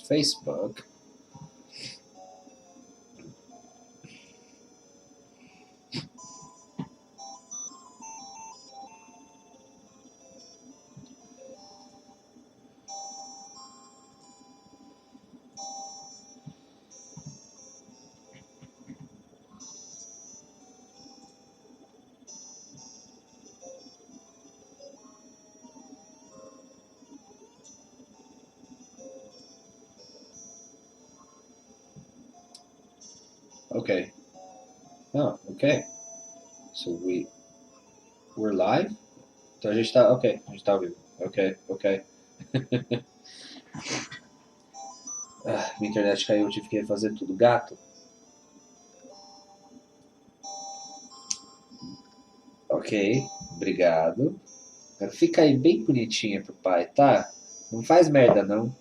Facebook. Okay. Oh, okay. So we're live? Então a gente tá. Ok, a gente tá ao vivo. Ok, ok. Minha internet caiu, eu tive que fazer tudo. Gato. Ok, obrigado. Agora fica aí bem bonitinha pro pai, tá? Não faz merda não.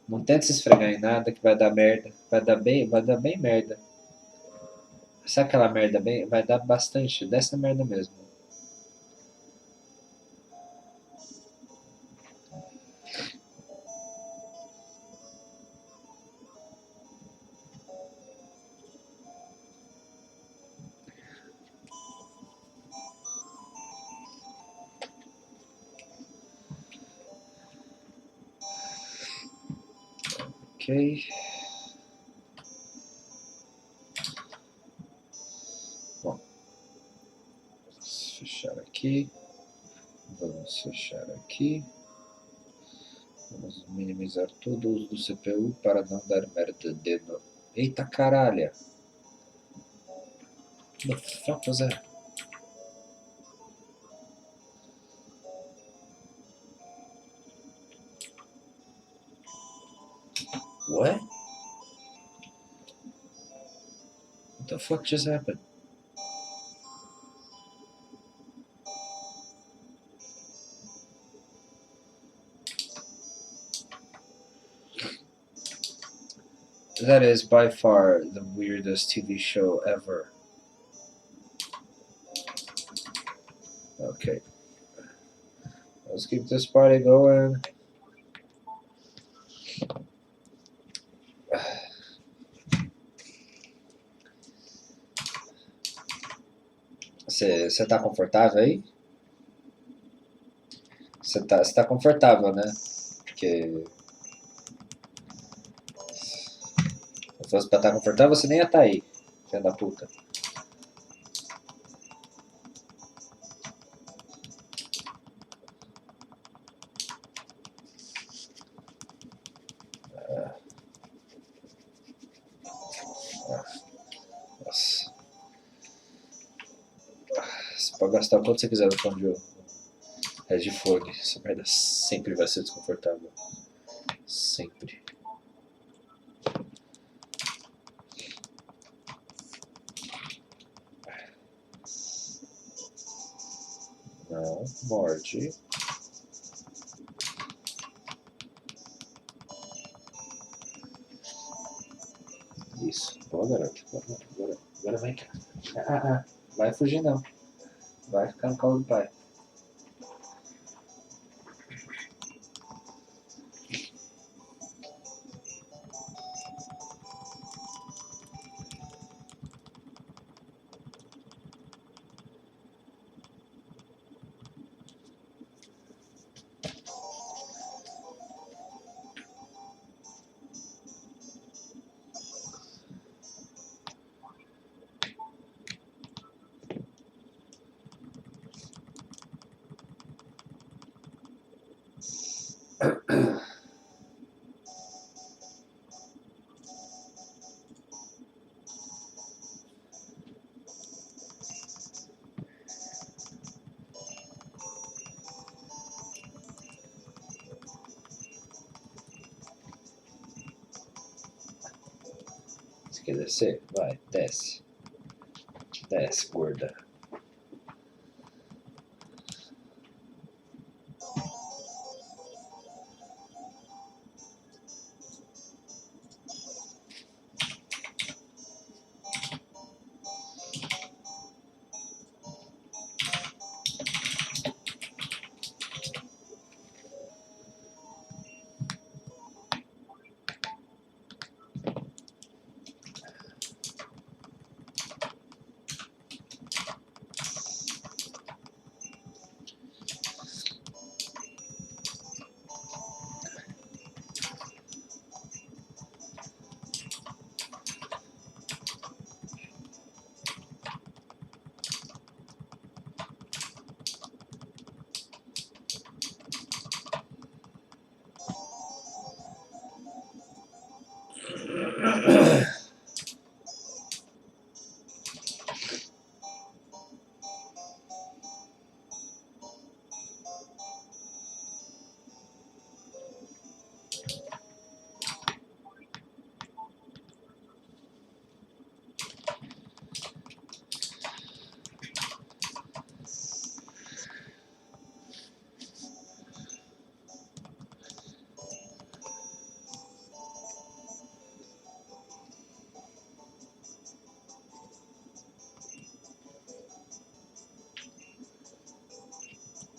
Não tenta se esfregar em nada que vai dar merda. Vai dar bem merda. Sabe aquela merda bem? Vai dar bastante dessa merda mesmo. Ok. Bom. Vamos fechar aqui. Vamos fechar aqui. Vamos minimizar todo o uso do CPU para não dar merda de novo. Eita caralho! What the fuck was that? What? What the fuck just happened? That is by far the weirdest TV show ever. Okay. Let's keep this party going. Você tá confortável aí? Você tá confortável, né? Porque se fosse pra estar confortável, você nem ia estar aí, filho da puta. Nossa. Você pode gastar o quanto você quiser no plano de headphone. Essa merda sempre vai ser desconfortável. Sempre. Não, morde. Isso. Boa, garoto. Agora vem cá. Vai fugir não. Vai ficar no colo do pai. Você quer descer? Vai, desce. Desce, gorda.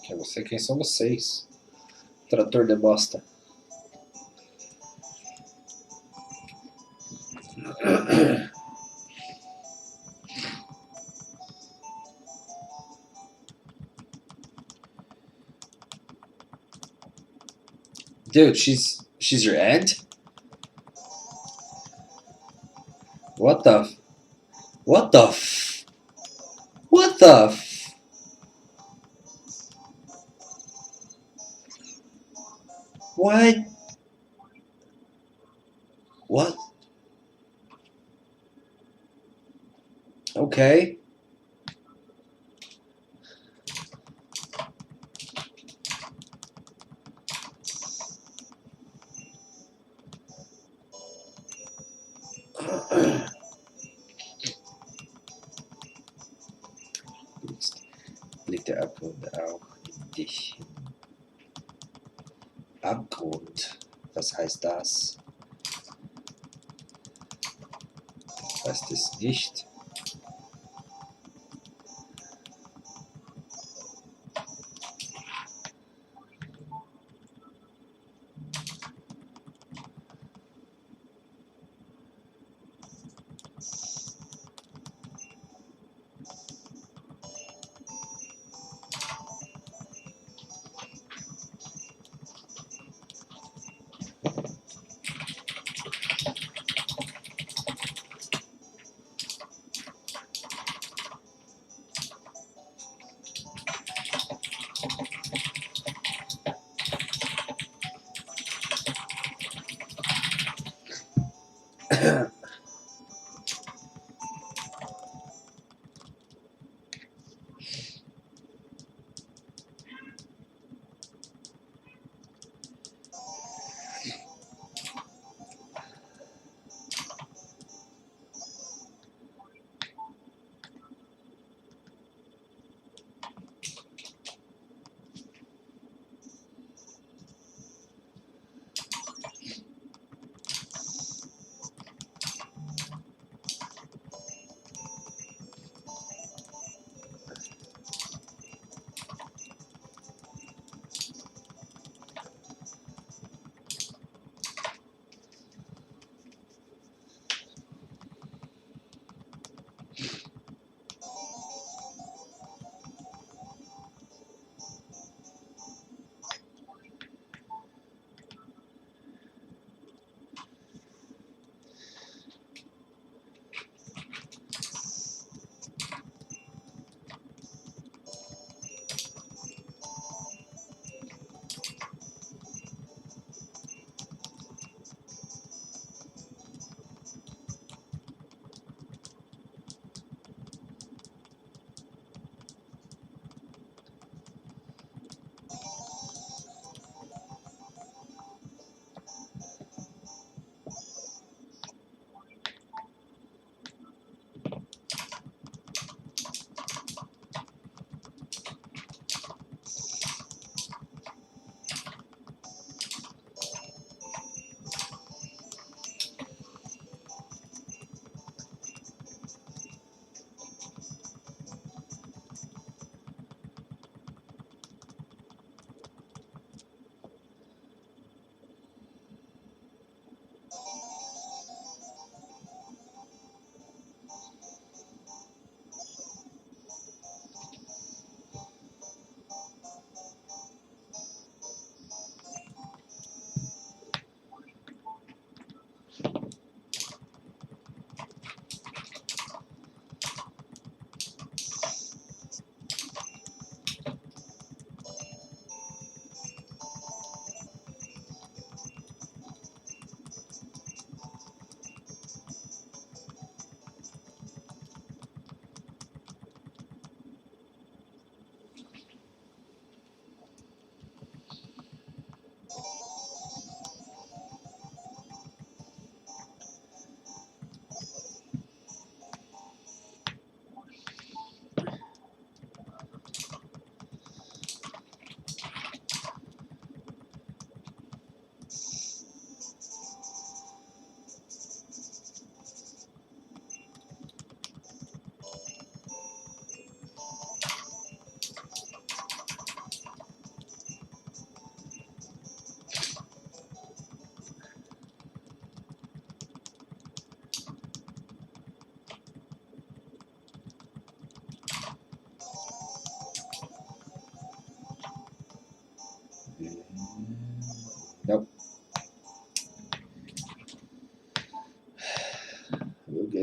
Que eu sei quem são vocês. Trator de bosta. Dude, she's your aunt? What the? What the? What the? What? What? Okay. Blick der Abgrund auch in dich hin. Abgrund? Was heißt das? Heißt es nicht?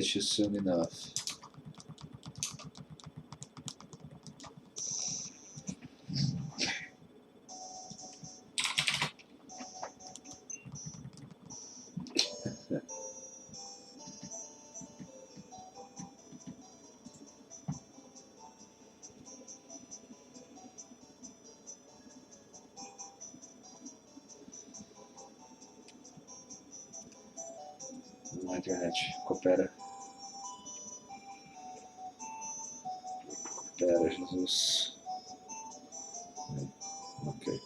you soon enough. Na internet, coopera. Coopera, Jesus. Ok.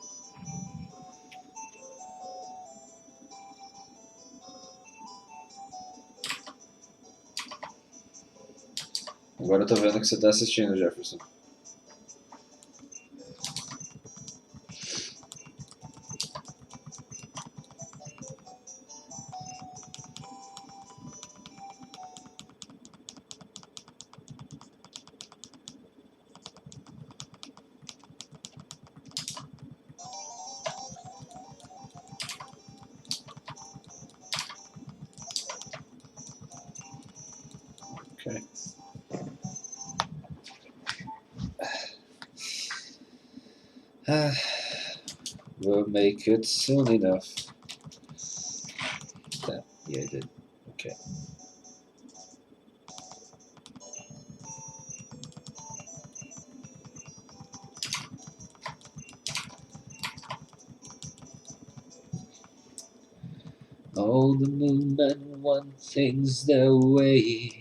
Agora eu tô vendo que você tá assistindo, Jefferson. Okay. We'll make it soon enough. Yeah, I did. Okay. All the movement want things their way,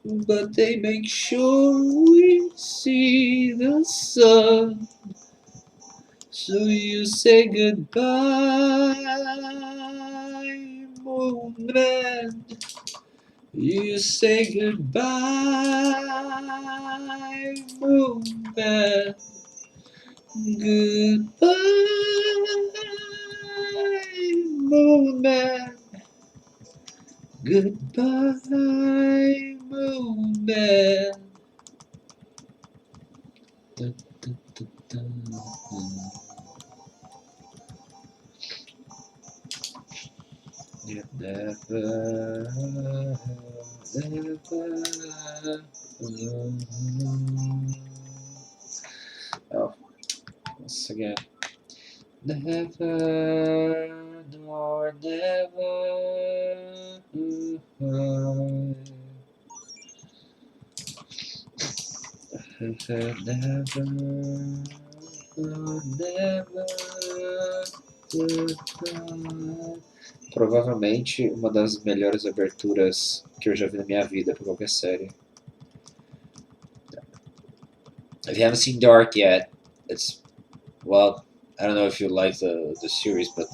but they make sure we see the sun. So you say goodbye, moon man. You say goodbye, moon man. Goodbye, moon man. Goodbye, moon man. Dun, dun, dun, dun, dun. You never. Oh, once again. Never nor never. Provavelmente uma das melhores aberturas que eu já vi na minha vida para qualquer série. If you haven't seen Dark yet, it's, well, I don't know if you like the series, but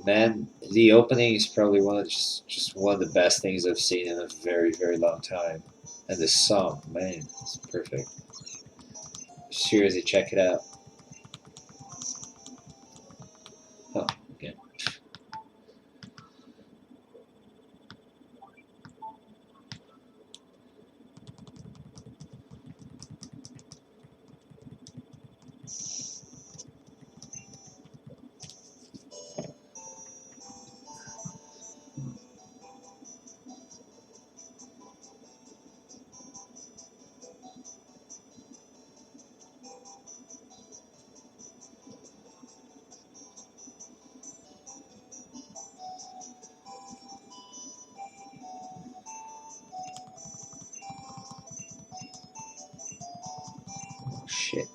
man, the opening is probably just one of the best things I've seen in a very, very long time. And the song, man, it's perfect. Seriously, check it out. Oh, okay. Oh, shit.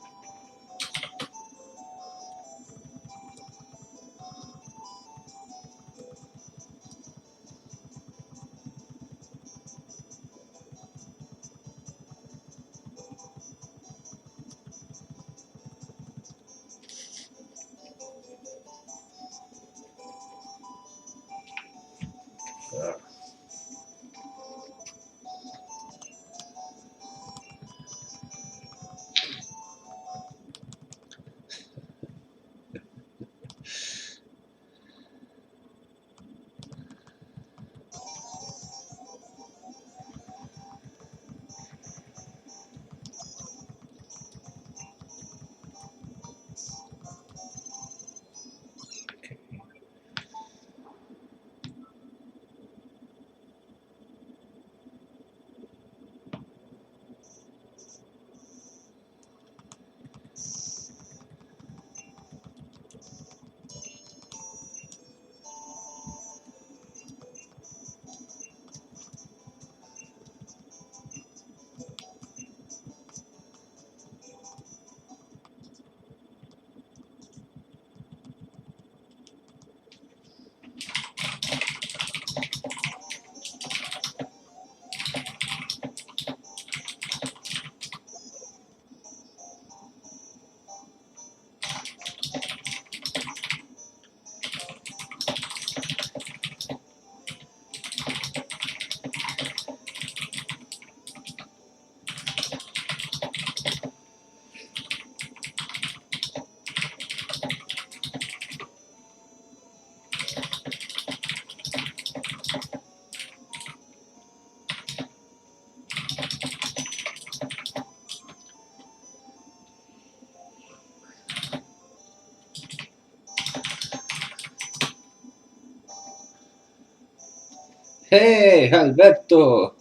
Hey, Alberto!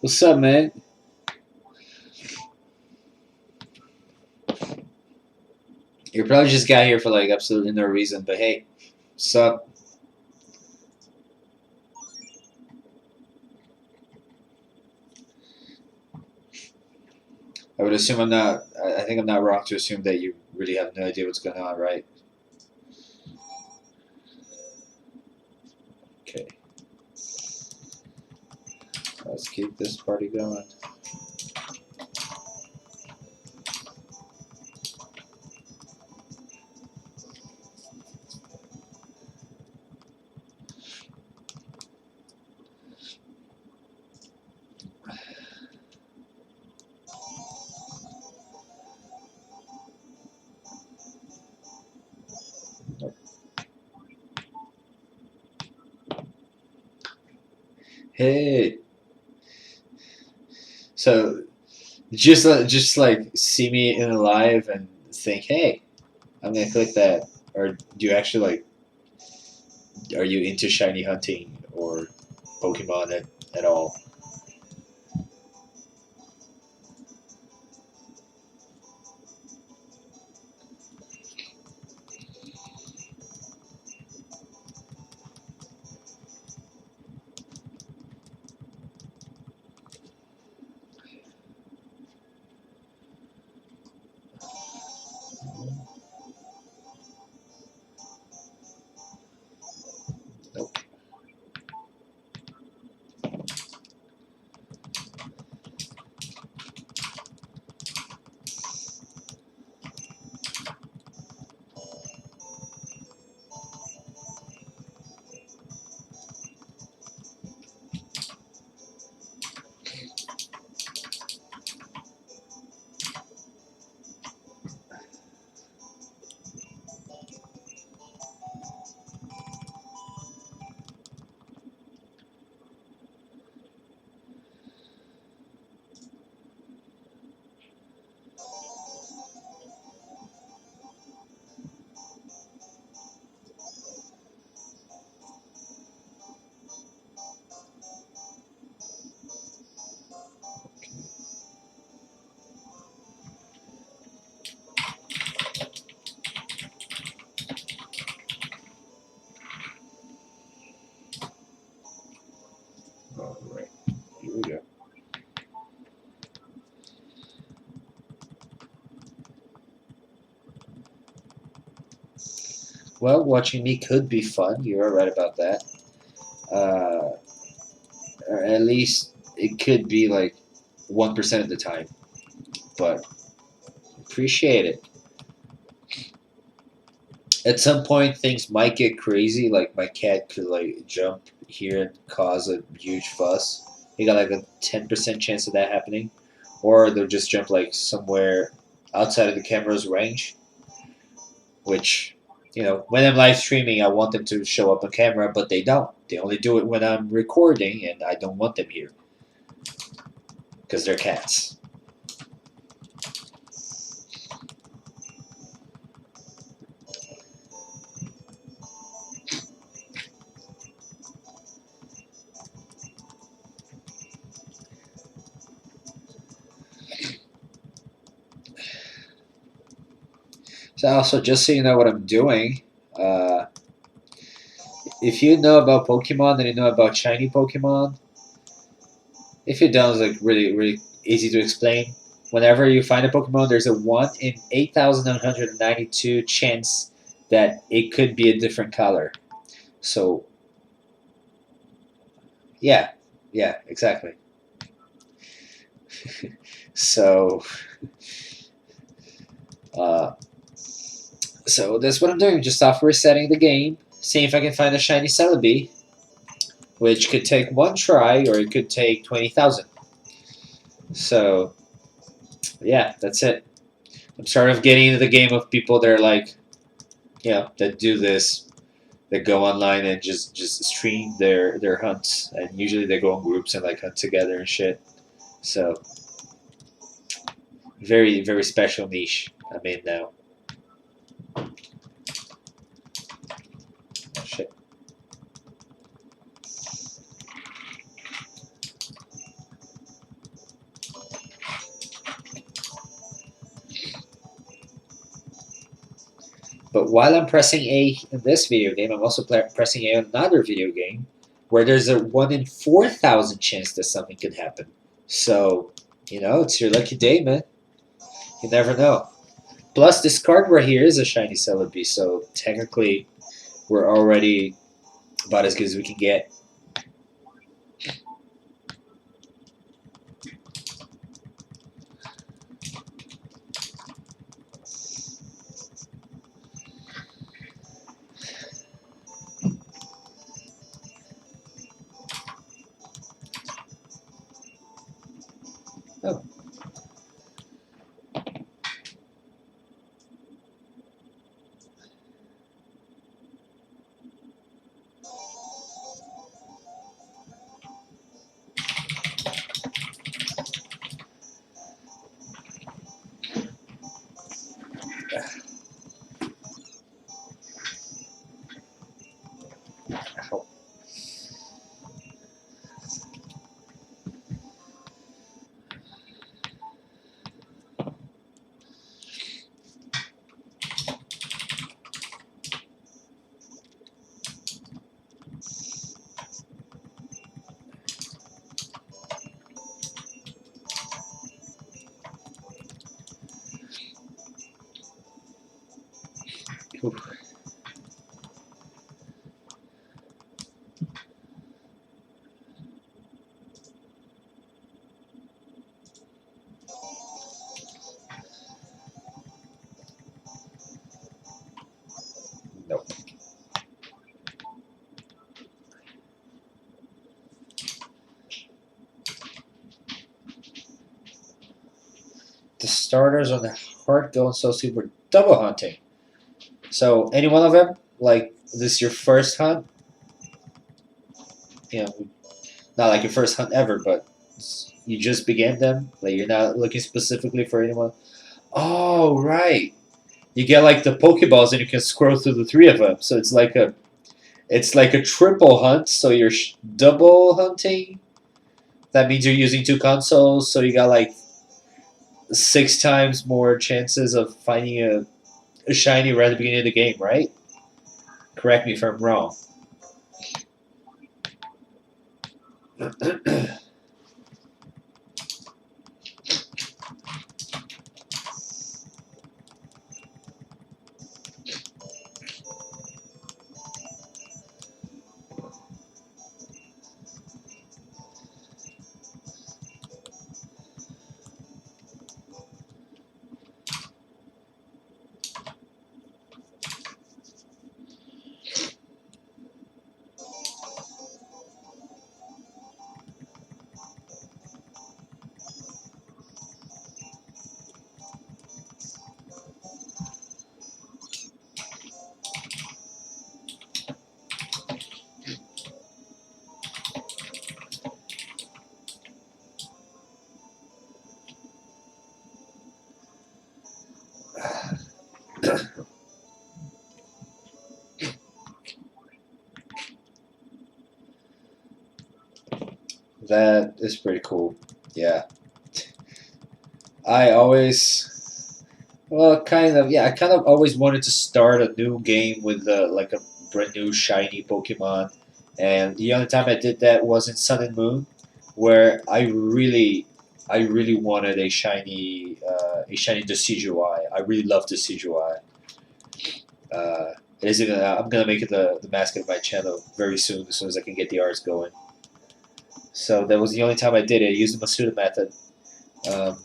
What's up, man? You probably just got here for like absolutely no reason, but hey, what's up? I would assume I'm not. I think I'm not wrong to assume that you really have no idea what's going on, right? Okay. Let's keep this party going. Hey, so just like see me in a live and think, hey, I'm gonna click that, or do you actually like? Are you into shiny hunting or Pokemon at all? Nope. All right, here we go. Well, watching me could be fun. You're right about that. Uh, or at least it could be like 1% of the time, but appreciate it. At some point, things might get crazy. Like my cat could like jump here and cause a huge fuss. You got like a 10% chance of that happening, or they'll just jump like somewhere outside of the camera's range. Which, when I'm live streaming, I want them to show up on camera, but they don't. They only do it when I'm recording, and I don't want them here because they're cats. So also, just so you know what I'm doing, uh, if you know about Pokemon and you know about shiny Pokemon, if you don't, it's like really, really easy to explain. Whenever you find a Pokemon, there's a 1 in 8,992 chance that it could be a different color. So, yeah, yeah, exactly. So, uh, so that's what I'm doing. Just software resetting the game, seeing if I can find a shiny Celebi, which could take one try or it could take 20,000. So, yeah, that's it. I'm sort of getting into the game of people that are like, that do this, that go online and just stream their hunts, and usually they go in groups and like hunt together and shit. So, very very special niche I'm in now. Oh, shit. But while I'm pressing A in this video game, I'm also pressing A on another video game where there's a 1 in 4,000 chance that something could happen. So, it's your lucky day, man. You never know. Plus, this card right here is a shiny Celebi, so technically, we're already about as good as we can get. Oh. Ow. Oof. Nope. The starters on the Heart Go and Soul Super double hunting. So, any one of them, like, this is your first hunt? Not like your first hunt ever, but you just began them? Like, you're not looking specifically for anyone? Oh, right. You get, like, the Pokeballs and you can scroll through the three of them. So it's like a triple hunt, so you're double hunting. That means you're using two consoles, so you got, like, 6 times more chances of finding a shiny right at the beginning of the game, right? Correct me if I'm wrong. That is pretty cool. Yeah. I always, well, kind of, yeah, I kind of always wanted to start a new game with like a brand new shiny Pokemon. And the only time I did that was in Sun and Moon, where I really wanted a shiny Decidueye. I really love Decidueye. It is even, I'm gonna make it the mascot of my channel very soon, as soon as I can get the arts going. So that was the only time I did it. I used the Masuda method. Um,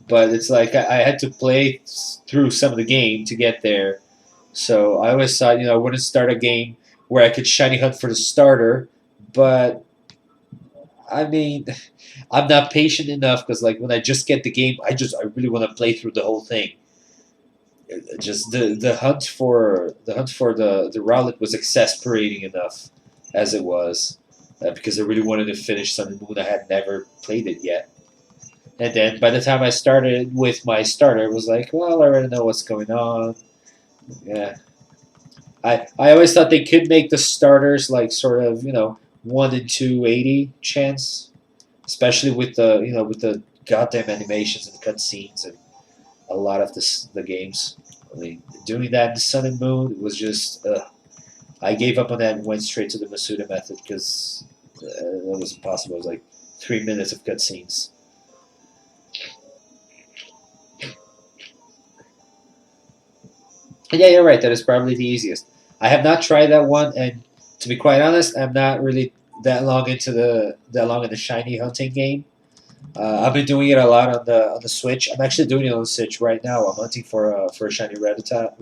but it's like I had to play through some of the game to get there. So I always thought, I wouldn't start a game where I could shiny hunt for the starter, but I mean, I'm not patient enough because like when I just get the game, I really want to play through the whole thing. Just the hunt for the Rowlet was exasperating enough as it was, because I really wanted to finish Sun and Moon. I had never played it yet. And then by the time I started with my starter, it was like, well, I already know what's going on. Yeah. I always thought they could make the starters like sort of, 1 in 280 chance, especially with the, with the goddamn animations and cutscenes. And a lot of the games. I mean, doing that in Sun and Moon was just. I gave up on that and went straight to the Masuda method because that was impossible. It was like 3 minutes of cutscenes. And yeah, you're right. That is probably the easiest. I have not tried that one, and to be quite honest, I'm not really that long in the shiny hunting game. I've been doing it a lot on the Switch. I'm actually doing it on the Switch right now. I'm hunting for a shiny Rattata,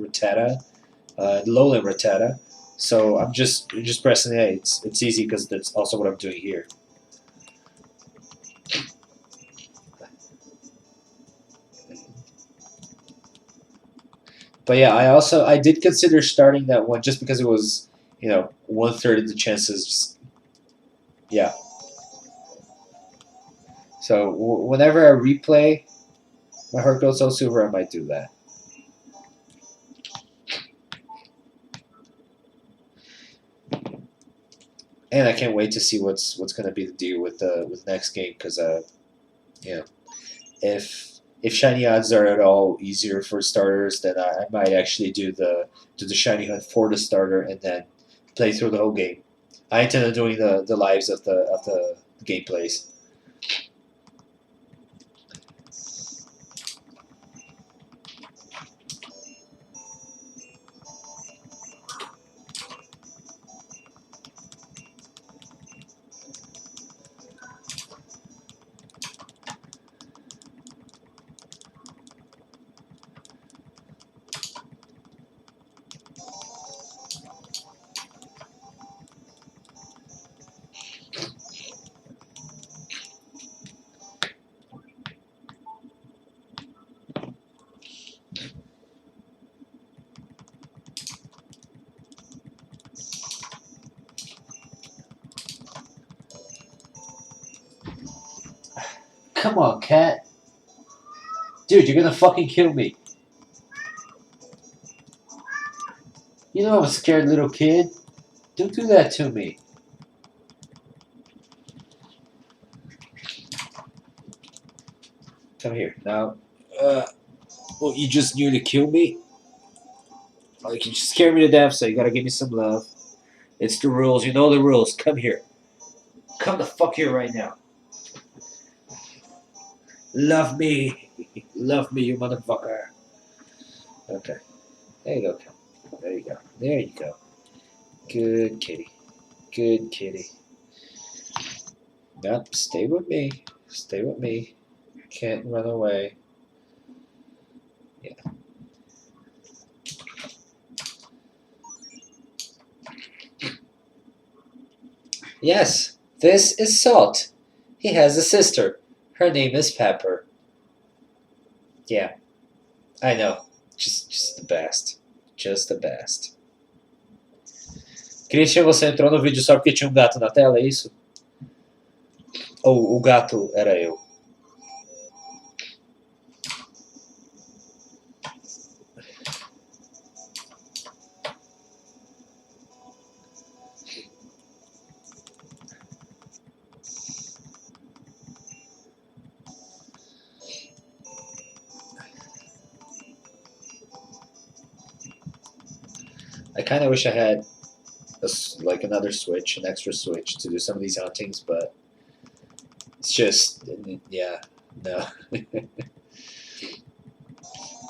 Alolan Rattata. So I'm just pressing A. It's easy because that's also what I'm doing here. But yeah, I did consider starting that one just because it was 1/3 of the chances. Yeah. So whenever I replay my Heart Gold Soul Silver, I might do that. And I can't wait to see what's going to be the deal with the next game because you know if shiny odds are at all easier for starters, then I might actually do the shiny hunt for the starter and then play through the whole game. I intend on doing the lives of the gameplays. Come on, cat. Dude, you're gonna fucking kill me. You know I'm a scared little kid. Don't do that to me. Come here. Now, well, you just knew to kill me? Like, you just scare me to death, so you gotta give me some love. It's the rules. You know the rules. Come here. Come the fuck here right now. Love me. Love me, you motherfucker. Okay. There you go. There you go. There you go. Good kitty. Good kitty. Nope. Stay with me. Stay with me. Can't run away. Yeah. Yes. This is Salt. He has a sister. Her name is Pepper. Yeah. I know. Just the best. Just the best. Christian, você entrou no vídeo só porque tinha um gato na tela, é isso? Ou o gato era eu? I kind of wish I had like another Switch, an extra Switch to do some of these huntings, but it's just, yeah, no.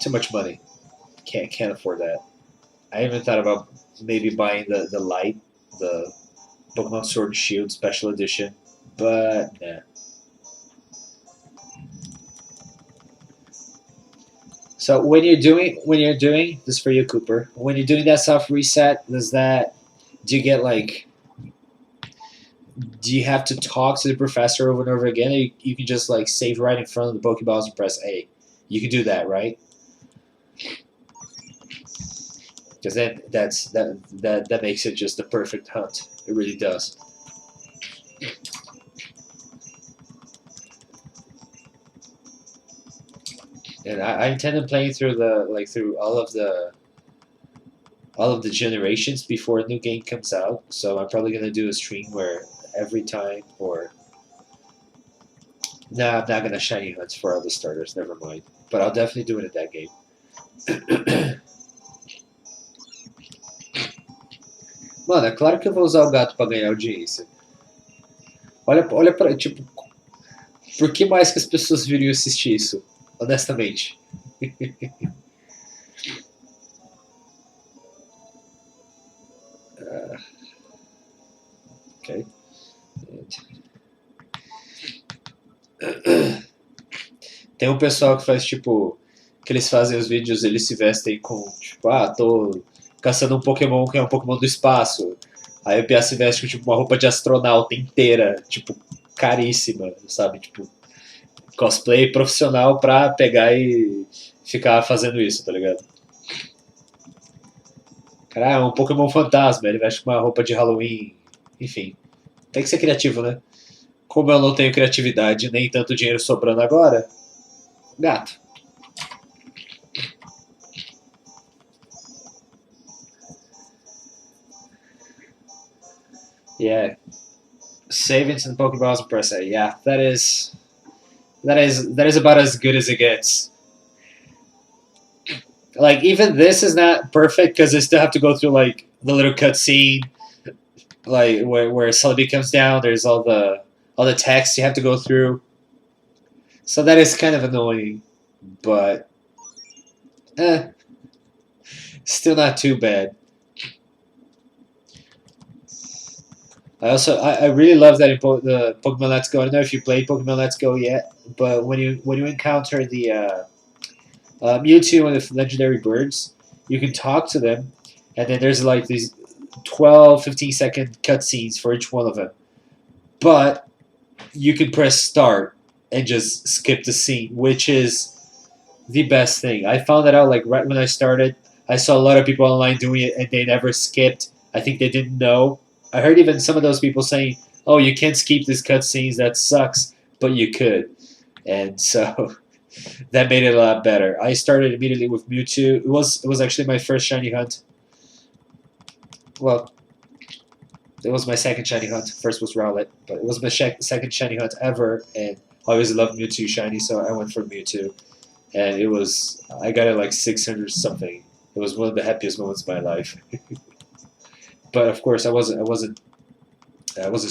Too much money. Can't afford that. I even thought about maybe buying the light, the Pokemon Sword and Shield Special Edition, but nah. So when you're doing this for you, Cooper, when you're doing that soft reset, do you get like do you have to talk to the professor over and over again, or you can just like save right in front of the Pokeballs and press A? You can do that, right? Because then that makes it just the perfect hunt. It really does. And I intend on playing through through all of the generations before a new game comes out. So I'm probably gonna do a stream where every time or No, I'm not gonna shiny hunts for other starters. Never mind. But I'll definitely do it in that game. Mano, é claro que eu vou usar o gato pra ganhar audiência. Olha pra. Tipo, por que mais que as pessoas viriam assistir isso? Honestamente. Ok. Tem um pessoal que faz tipo. Que eles fazem os vídeos, eles se vestem com. Tipo, tô caçando um Pokémon que é um Pokémon do espaço. Aí o Pia se veste com tipo, uma roupa de astronauta inteira, tipo, caríssima, sabe? Tipo, cosplay profissional pra pegar e ficar fazendo isso, tá ligado? Cara, é um Pokémon fantasma, ele veste com uma roupa de Halloween. Enfim, tem que ser criativo, né? Como eu não tenho criatividade nem tanto dinheiro sobrando agora, gato. Yeah, savings and Pokeballs per se. Yeah, that is about as good as it gets. Like even this is not perfect because I still have to go through like the little cutscene, like where Celebi comes down. There's all the text you have to go through, so that is kind of annoying, but eh, still not too bad. I really love that in the Pokemon Let's Go. I don't know if you played Pokemon Let's Go yet, but when you encounter the Mewtwo and the legendary birds, you can talk to them, and then there's like these 12, 15-second cutscenes for each one of them. But you can press start and just skip the scene, which is the best thing. I found that out like right when I started. I saw a lot of people online doing it, and they never skipped. I think they didn't know. I heard even some of those people saying, "Oh, you can't skip these cutscenes. That sucks," but you could, and so that made it a lot better. I started immediately with Mewtwo. It was actually my first shiny hunt. Well, it was my second shiny hunt. First was Rowlet, but it was my second shiny hunt ever, and I always loved Mewtwo shiny, so I went for Mewtwo, and I got it like 600 something. It was one of the happiest moments of my life. But of course, I wasn't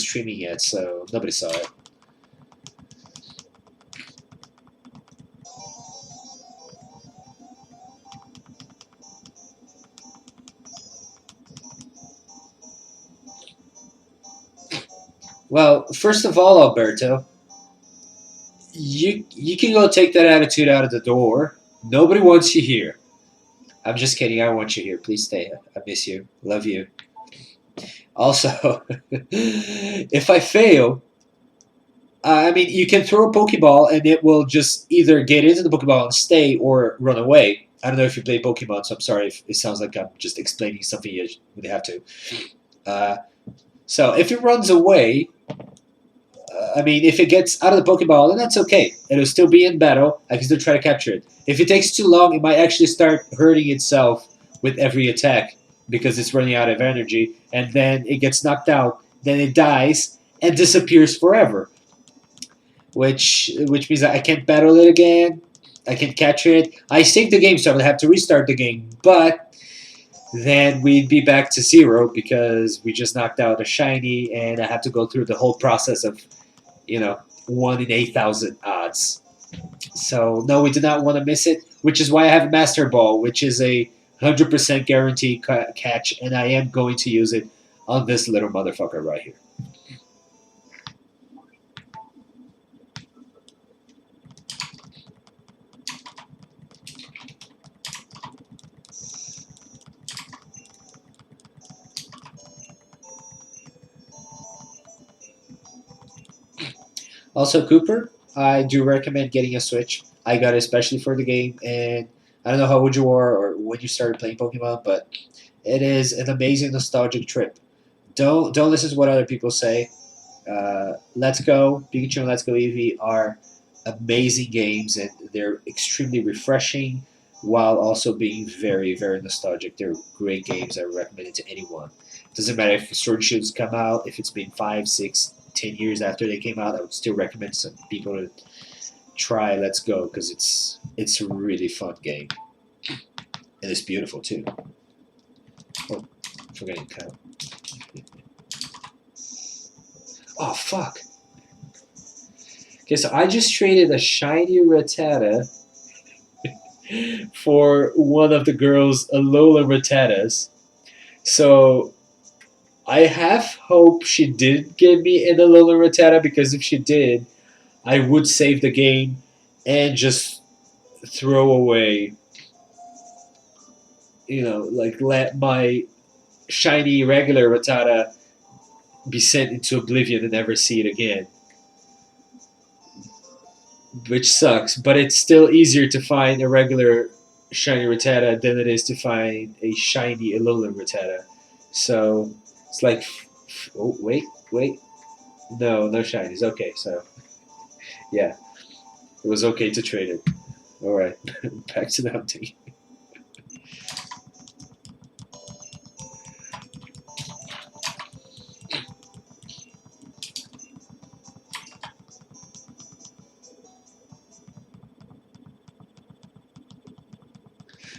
streaming yet, so nobody saw it. Well, first of all, Alberto, you can go take that attitude out of the door. Nobody wants you here. I'm just kidding. I want you here. Please stay. I miss you. Love you. Also, if I fail, I mean, you can throw a Pokeball and it will just either get into the Pokeball and stay or run away. I don't know if you play Pokemon, so I'm sorry if it sounds like I'm just explaining something you really have to. Uh, so if it runs away, I mean, if it gets out of the Pokeball, then that's okay. It'll still be in battle. I can still try to capture it. If it takes too long, it might actually start hurting itself with every attack because it's running out of energy, and then it gets knocked out. Then it dies and disappears forever, which means that I can't battle it again. I can't capture it. I saved the game, so I'm gonna have to restart the game. But then we'd be back to zero because we just knocked out a shiny, and I have to go through the whole process of 1 in 8,000 odds. So no, we do not want to miss it, which is why I have a Master Ball, which is a 100% guaranteed catch, and I am going to use it on this little motherfucker right here. Also, Cooper, I do recommend getting a Switch. I got it especially for the game, and I don't know how old you are or when you started playing Pokemon, but it is an amazing nostalgic trip. Don't listen to what other people say. Let's Go, Pikachu and Let's Go Eevee are amazing games, and they're extremely refreshing while also being very, very nostalgic. They're great games. I recommend it to anyone. Doesn't matter if Sword and Shields come out, if it's been 5, 6, 10 years after they came out, I would still recommend some people to try Let's Go because it's a really fun game and it's beautiful too. Oh, forgetting count. Oh fuck. Okay, so I just traded a shiny Rattata for one of the girls' Alolan Rattatas. So I have hope she did give me an Alolan Rattata because if she did, I would save the game and just throw away, like let my shiny regular Rattata be sent into oblivion and never see it again. Which sucks, but it's still easier to find a regular shiny Rattata than it is to find a shiny Alolan Rattata. So it's like, oh wait, no shinies. Okay, so yeah, it was okay to trade it. All right, back to the hunting.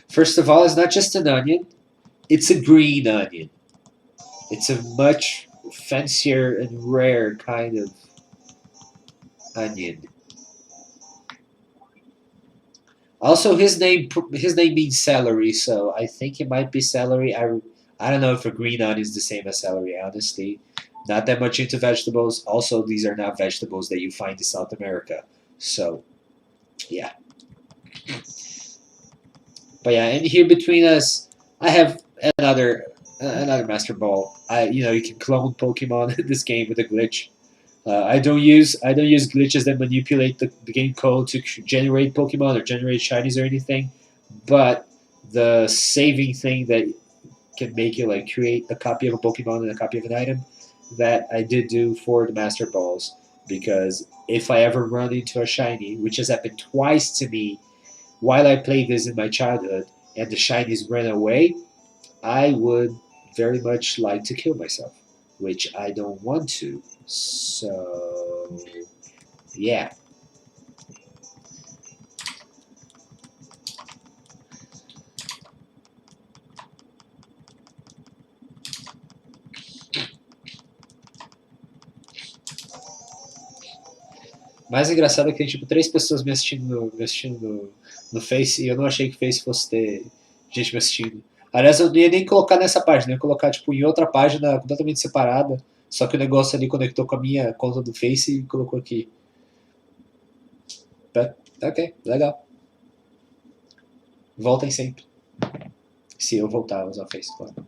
First of all, it's not just an onion; it's a green onion. It's a much fancier and rare kind of onion. Also, his name means celery, so I think it might be celery. I don't know if a green onion is the same as celery. Honestly, not that much into vegetables. Also, these are not vegetables that you find in South America. So yeah, but yeah, and here between us, I have another Master Ball. You can clone Pokemon in this game with a glitch. I don't use glitches that manipulate the game code to generate Pokemon or generate shinies or anything, but the saving thing that can make you like create a copy of a Pokemon and a copy of an item that I did do for the Master Balls because if I ever run into a shiny, which has happened twice to me while I played this in my childhood, and the shinies ran away, I would very much like to kill myself, which I don't want to. So, yeah. Mais engraçado é que tem tipo três pessoas me assistindo no Face e eu não achei que o Face fosse ter gente me assistindo. Aliás, eu não ia nem colocar nessa página, eu ia colocar tipo em outra página completamente separada. Só que o negócio ali conectou com a minha conta do Face e colocou aqui. Ok, legal. Voltem sempre. Se eu voltar a usar o Face, claro.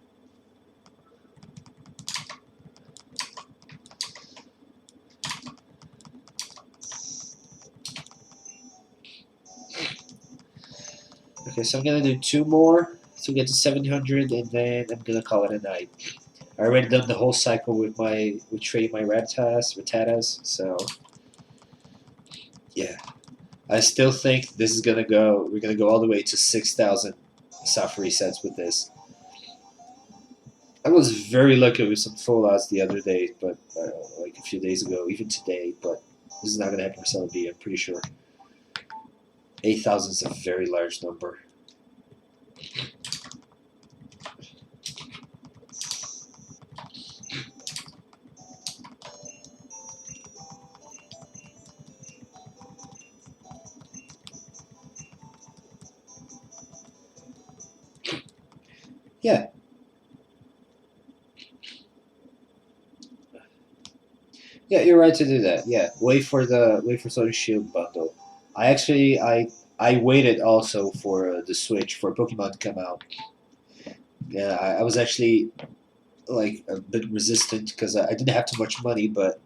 Okay, so I'm gonna do two more to get to 700, and then I'm gonna call it a night. I already done the whole cycle with trading my Rattatas, so yeah. I still think this is gonna go. We're gonna go all the way to 6,000 soft resets with this. I was very lucky with some full outs the other day, but like a few days ago, even today. But this is not gonna happen for CELEBI. I'm pretty sure. 8,000 is a very large number. Yeah. Yeah, you're right to do that. Yeah, wait for Sword Shield bundle. I waited also for the Switch for Pokemon to come out. Yeah, I was actually like a bit resistant because I didn't have too much money, but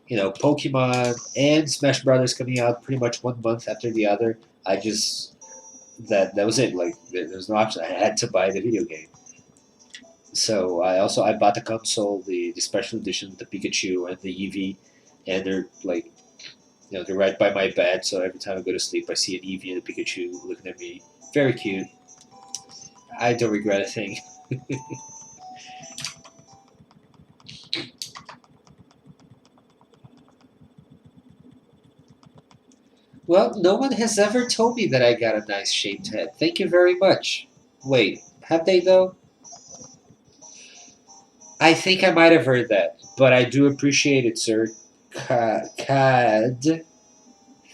Pokemon and Smash Brothers coming out pretty much 1 month after the other. I just that was it. Like there's no option. I had to buy the video game. So I bought the console, the special edition, the Pikachu and the Eevee, and they're like they're right by my bed. So every time I go to sleep, I see an Eevee and a Pikachu looking at me. Very cute. I don't regret a thing. Well, no one has ever told me that I got a nice shaped head. Thank you very much. Wait, have they though? I think I might have heard that, but I do appreciate it, sir. Cad.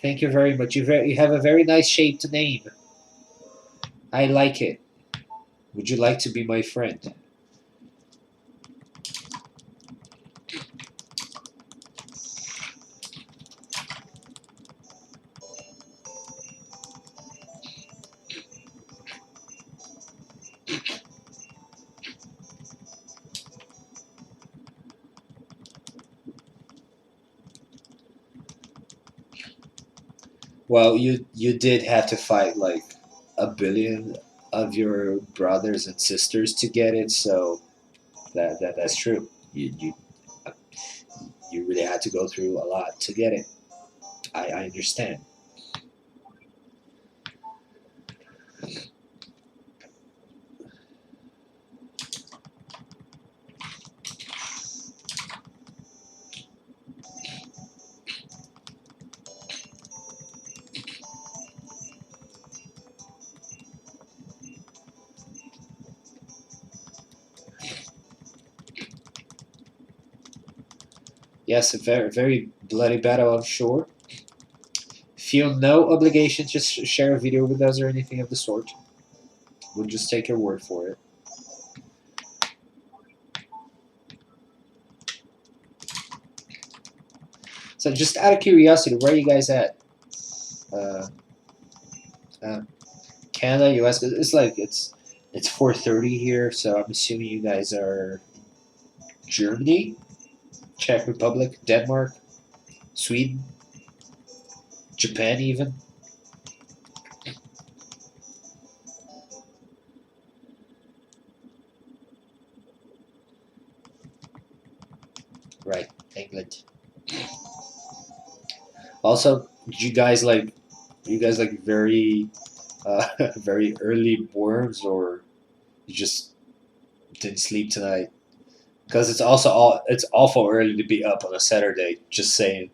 Thank you very much. You have a very nice shaped name. I like it. Would you like to be my friend? Well, you did have to fight like a billion of your brothers and sisters to get it, so that's true. You really had to go through a lot to get it. I understand. Yes, a very bloody battle, I'm sure. Feel no obligation to share a video with us or anything of the sort. We'll just take your word for it. So, just out of curiosity, where are you guys at? Uh, uh, Canada, U.S. It's like it's 4:30 here, so I'm assuming you guys are Germany, Czech Republic, Denmark, Sweden, Japan, even. Right, England. Also, you guys like very very early worms, or you just didn't sleep tonight? Because it's awful early to be up on a Saturday. Just saying.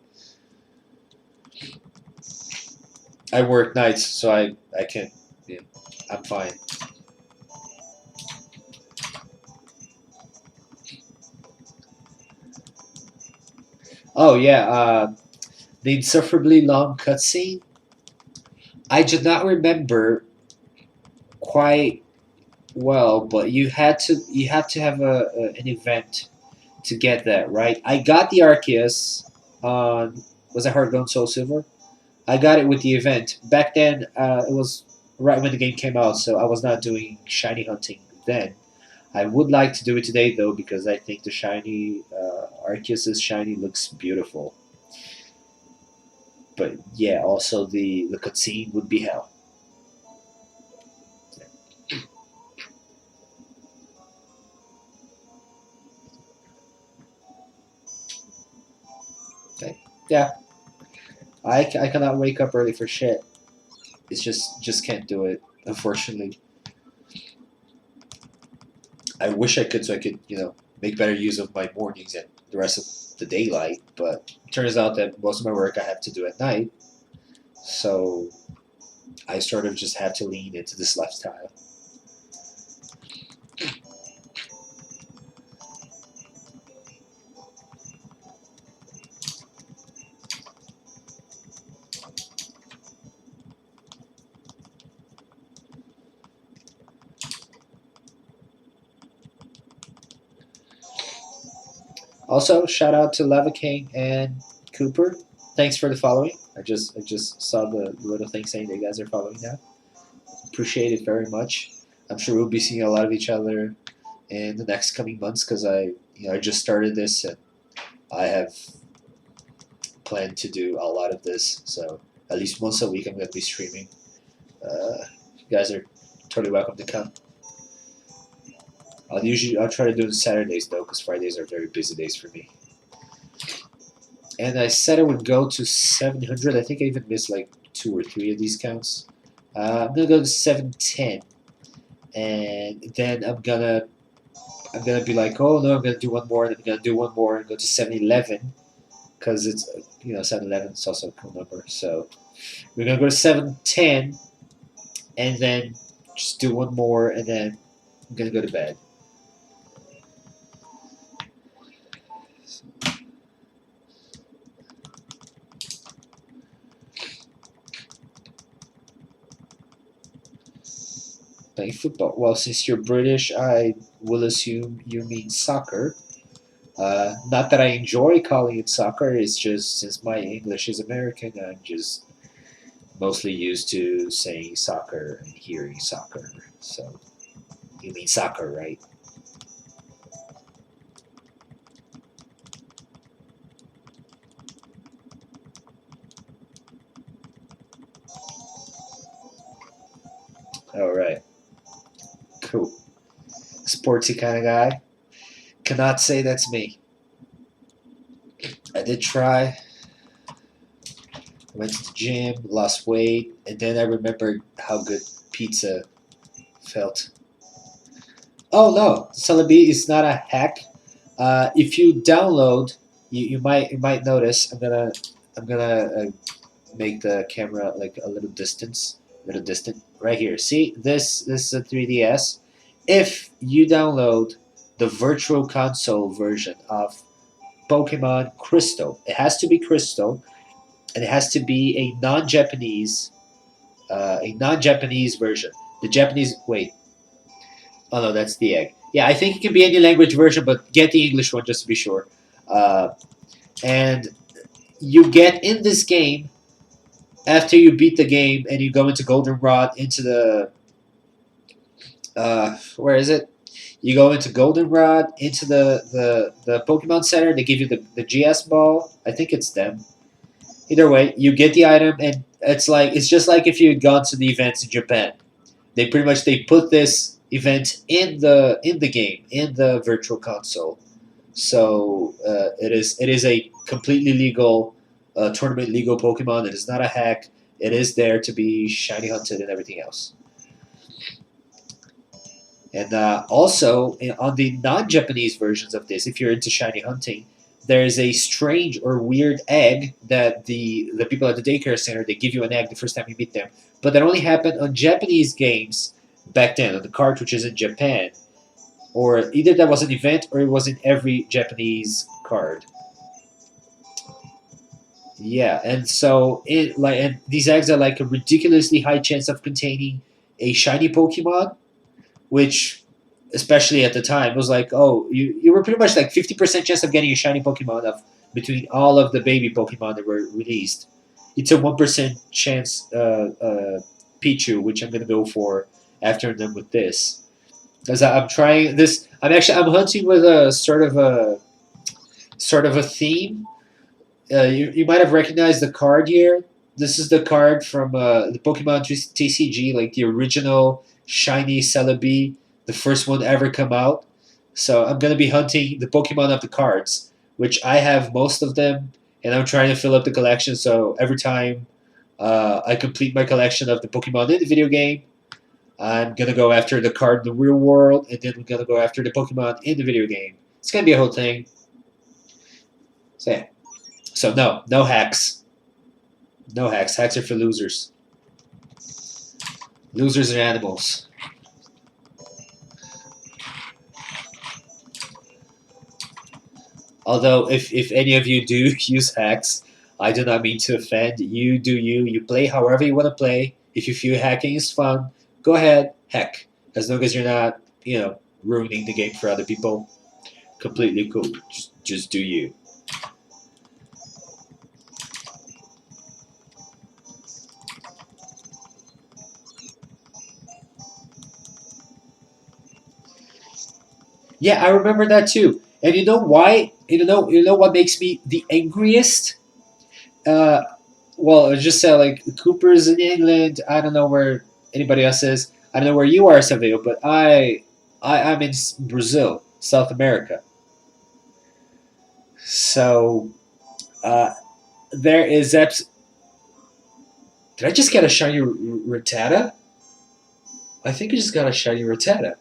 I work nights, so I can't. Yeah, I'm fine. Oh yeah, the insufferably long cutscene. I did not remember quite well, but you have to have an event to get that, right? I got the Arceus on, was it Heart Gold Soul Silver? I got it with the event. Back then, it was right when the game came out, so I was not doing shiny hunting then. I would like to do it today though, because I think the shiny Arceus's shiny looks beautiful. But yeah, also the cutscene would be hell. Okay. Yeah, I cannot wake up early for shit. It's just can't do it. Unfortunately, I wish I could, so I could make better use of my mornings and the rest of the daylight. But it turns out that most of my work I have to do at night, so I sort of just have to lean into this lifestyle. Also, shout out to Lava King and Cooper. Thanks for the following. I just saw the little thing saying that you guys are following now. Appreciate it very much. I'm sure we'll be seeing a lot of each other in the next coming months, because I just started this and I have planned to do a lot of this. So at least once a week I'm going to be streaming. You guys are totally welcome to come. I'll try to do it Saturdays though, because Fridays are very busy days for me. And I said I would go to 700. I think I even missed like 2 or 3 of these counts. I'm gonna go to 710, and then I'm gonna be like, oh no, I'm gonna do one more, and I'm gonna do one more and go to 711, because it's 7-11 is also a cool number. So we're gonna go to 7-10, and then just do one more, and then I'm gonna go to bed. Playing football. Well, since you're British, I will assume you mean soccer. Not that I enjoy calling it soccer. It's just since my English is American, I'm just mostly used to saying soccer and hearing soccer. So you mean soccer, right? All right. Cool. Sportsy kind of guy. Cannot say that's me. I did try. Went to the gym, lost weight, and then I remembered how good pizza felt. Oh no, CELEBI is not a hack. If you download, you might notice. I'm gonna make the camera like little distant. Right here. See this is a 3DS. If you download the Virtual Console version of Pokemon Crystal, it has to be Crystal, and it has to be a non-Japanese version. The Japanese wait. Oh no, that's the egg. Yeah, I think it can be any language version, but get the English one just to be sure. Uh, and you get in this game after you beat the game, and you go into Goldenrod into the where is it? You go into Goldenrod into the Pokemon Center. They give you the GS ball. I think it's them. Either way, you get the item, and it's just like if you had gone to the events in Japan. They put this event in the game in the virtual console. So it is a completely legal tournament legal Pokemon. It is not a hack. It is there to be shiny hunted and everything else. And also on the non-Japanese versions of this, if you're into shiny hunting, there is a strange or weird egg that the people at the daycare center they give you an egg the first time you meet them, but that only happened on Japanese games back then on the cartridges in Japan, or either that was an event or it was in every Japanese card. Yeah, and so and these eggs are like a ridiculously high chance of containing a shiny Pokemon, which especially at the time was like, oh, you were pretty much like 50% chance of getting a shiny Pokemon of between all of the baby Pokemon that were released. It's a 1% chance Pichu, which I'm gonna go for after them with this. Because I'm trying this, I'm hunting with a sort of a theme. You might have recognized the card here. This is the card from the Pokemon TCG, like the original shiny Celebi, the first one ever come out. So I'm gonna be hunting the Pokemon of the cards, which I have most of them, and I'm trying to fill up the collection. So every time I complete my collection of the Pokemon in the video game, I'm gonna go after the card in the real world, and then I'm gonna go after the Pokemon in the video game. It's gonna be a whole thing. So yeah. So no, no hacks. No hacks. Hacks are for losers. Losers are animals. Although, if any of you do use hacks, I do not mean to offend. You do you. You play however you want to play. If you feel hacking is fun, go ahead, heck. As long as you're not, ruining the game for other people. Completely cool. Just do you. Yeah, I remember that too. And you know why? You know what makes me the angriest? Uh, well, I just said like Cooper's in England. I don't know where anybody else is. I don't know where you are, Savio, but I'm in Brazil, South America. So uh, there is. Did I just get a shiny Rattata? I think I just got a shiny Rattata.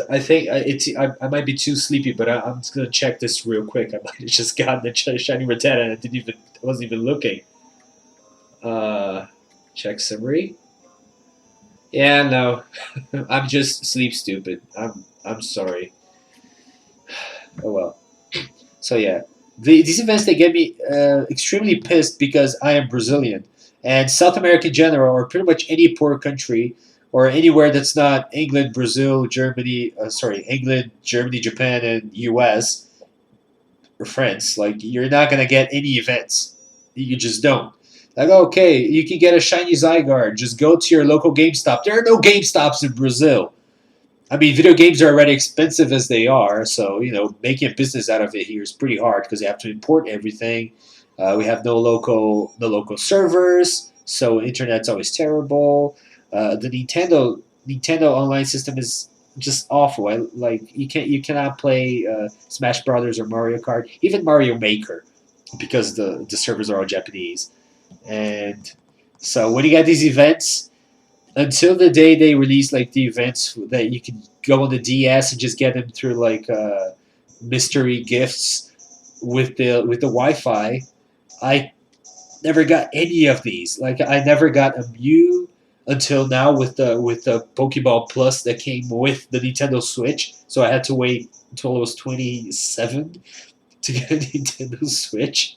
I think I might be too sleepy, but I'm just gonna check this real quick. I might have just gotten the shiny Rattata and I wasn't even looking. Uh, check summary. Yeah, no, I'm just sleep stupid. I'm sorry. Oh well. So yeah, these events they get me extremely pissed because I am Brazilian, and South America in general, or pretty much any poor country, or anywhere that's not England, Brazil, Germany. Sorry, England, Germany, Japan, and U.S. or France. Like you're not gonna get any events. You just don't. Like okay, you can get a shiny Zygarde. Just go to your local GameStop. There are no GameStops in Brazil. I mean, video games are already expensive as they are, so making a business out of it here is pretty hard because you have to import everything. We have no local servers, so internet's always terrible. The Nintendo online system is just awful. Like you cannot play Smash Brothers or Mario Kart, even Mario Maker, because the servers are all Japanese. And so when you get these events, until the day they release like the events that you can go on the DS and just get them through like mystery gifts with the Wi-Fi. I never got any of these. Like I never got a Mew until now with the Pokeball Plus that came with the Nintendo Switch. So I had to wait until I was 27 to get a Nintendo Switch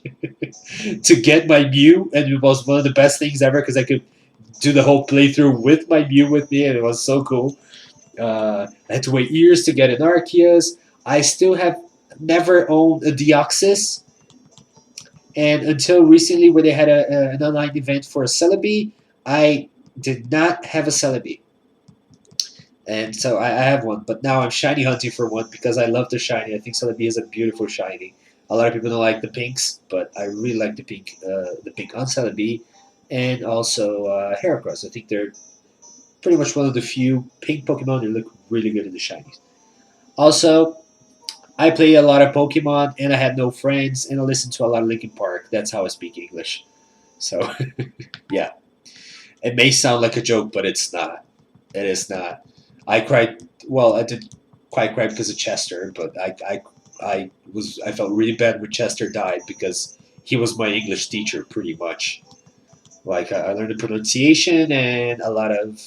to get my Mew, and it was one of the best things ever because I could do the whole playthrough with my Mew with me, and it was so cool. I had to wait years to get an Arceus. I still have never owned a Deoxys, and until recently, when they had an online event for a Celebi, I did not have a Celebi. And so I have one, but now I'm shiny hunting for one because I love the shiny. I think Celebi is a beautiful shiny. A lot of people don't like the pinks, but I really like the pink on Celebi, and also Heracross. I think they're pretty much one of the few pink Pokemon that look really good in the shinies. Also, I play a lot of Pokemon, and I had no friends, and I listened to a lot of Linkin Park. That's how I speak English. So yeah, it may sound like a joke, but it's not. It is not. I cried. Well, I did quite cry because of Chester, but I felt really bad when Chester died because he was my English teacher pretty much. Like I learned the pronunciation and a lot of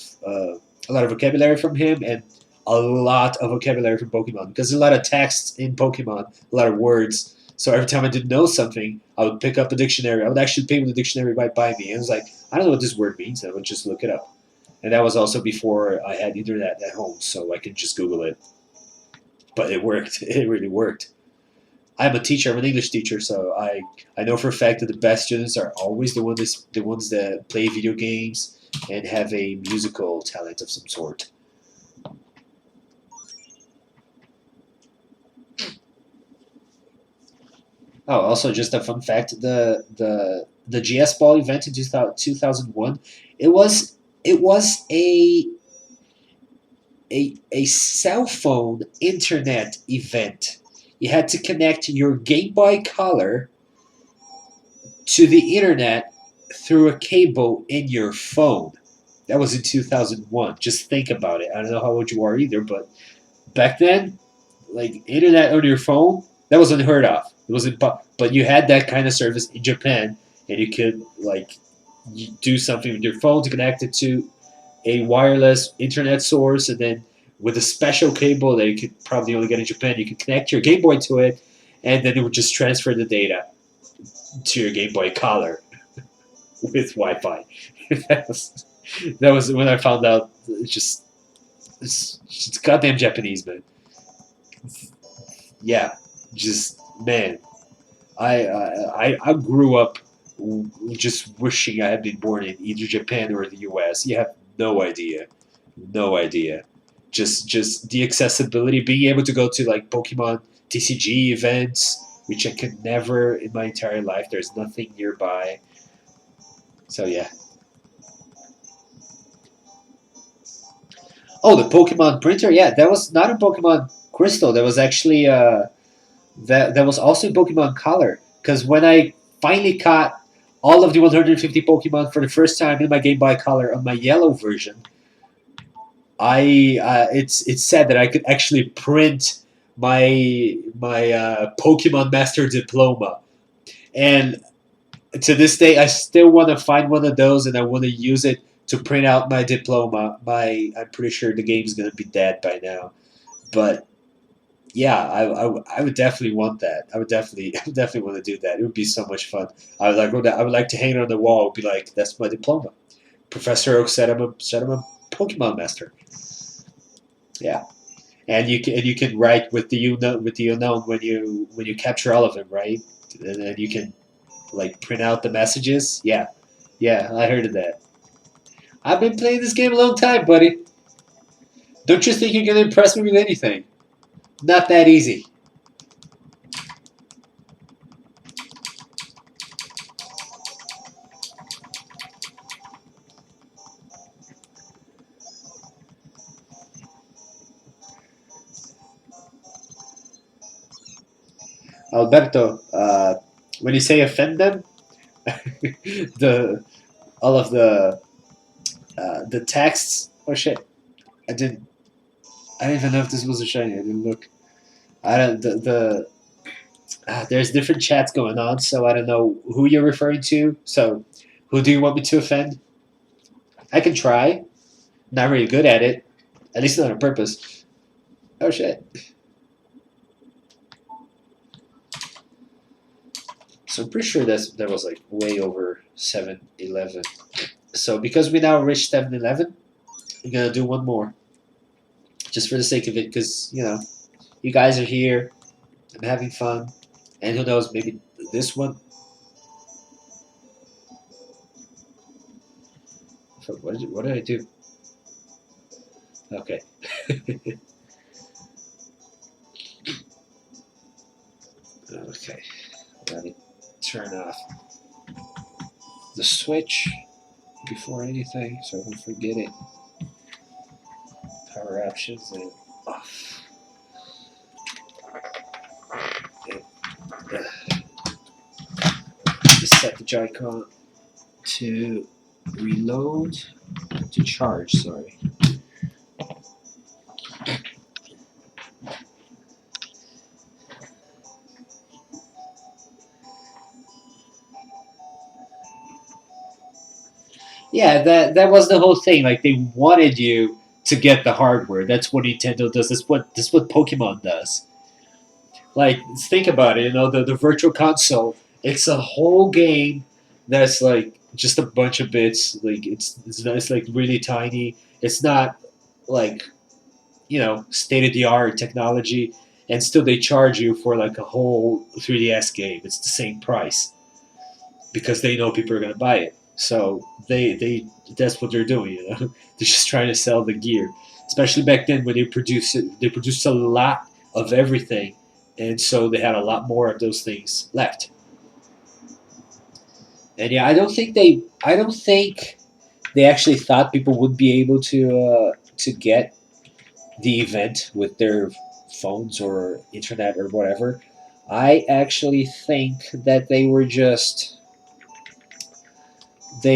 vocabulary from him, and a lot of vocabulary from Pokemon because there's a lot of text in Pokemon, a lot of words. So every time I didn't know something, I would pick up the dictionary. I would actually pay with the dictionary right by me, and I was like, I don't know what this word means. And I would just look it up. And that was also before I had internet at home, so I could just Google it. But it worked. It really worked. I'm a teacher. I'm an English teacher, so I know for a fact that the best students are always the ones that play video games and have a musical talent of some sort. Oh, also just a fun fact: the GS Ball event in 2001, it was a cell phone internet event. You had to connect your Game Boy Color to the internet through a cable in your phone. That was in 2001. Just think about it. I don't know how old you are either, but back then, like internet on your phone, that was unheard of. It wasn't, but you had that kind of service in Japan, and you could like you do something with your phone to connect it to a wireless internet source, and then with a special cable that you could probably only get in Japan, you could connect your Game Boy to it, and then it would just transfer the data to your Game Boy Color with Wi-Fi. that was that was when I found out. It's goddamn Japanese, man. Yeah, just man. I grew up just wishing I had been born in either Japan or the U.S. You have no idea, no idea. Just the accessibility, being able to go to like Pokemon TCG events, which I could never in my entire life. There's nothing nearby. So yeah. Oh, the Pokemon printer. Yeah, that was not in Pokemon Crystal. That was actually that was also in Pokemon Color. Because when I finally caught all of the 150 Pokemon for the first time in my Game Boy Color on my yellow version, it's said that I could actually print my Pokemon Master diploma, and to this day, I still want to find one of those, and I want to use it to print out my diploma. I'm pretty sure the game's gonna be dead by now, but yeah, I would definitely want that. I would definitely I would definitely want to do that. It would be so much fun. I would like to hang it on the wall. Be like, that's my diploma. Professor Oak said I'm a Pokemon master. Yeah, and you can write with the unknown when you capture all of them, right? And then you can like print out the messages. Yeah, yeah, I heard of that. I've been playing this game a long time, buddy. Don't you think you're gonna impress me with anything? Not that easy. Alberto, when you say offend them, the all of the texts. Oh shit! I didn't. I didn't even know if this was a shiny. I didn't look. I don't. There's different chats going on, so I don't know who you're referring to. So, who do you want me to offend? I can try. Not really good at it. At least not on purpose. Oh shit! So I'm pretty sure that was like way over 7-11. So because we now reached 7-11, I'm gonna do one more, just for the sake of it, because you guys are here. I'm having fun, and who knows, maybe this one. What did I do? Okay. Okay. Let me turn off the switch before anything, so I don't forget it. Power options and off. And, just set the Joy-Con to reload, to charge. Sorry. Yeah, that was the whole thing. Like they wanted you to get the hardware. That's what Nintendo does. That's what Pokemon does. Like think about it. The virtual console. It's a whole game that's like just a bunch of bits. Like it's like really tiny. It's not like state of the art technology, and still they charge you for like a whole 3DS game. It's the same price because they know people are gonna buy it. So they that's what they're doing. They're just trying to sell the gear. Especially back then when they produce it, they produced a lot of everything, and so they had a lot more of those things left. And yeah, I don't think they actually thought people would be able to get the event with their phones or internet or whatever. I actually think that they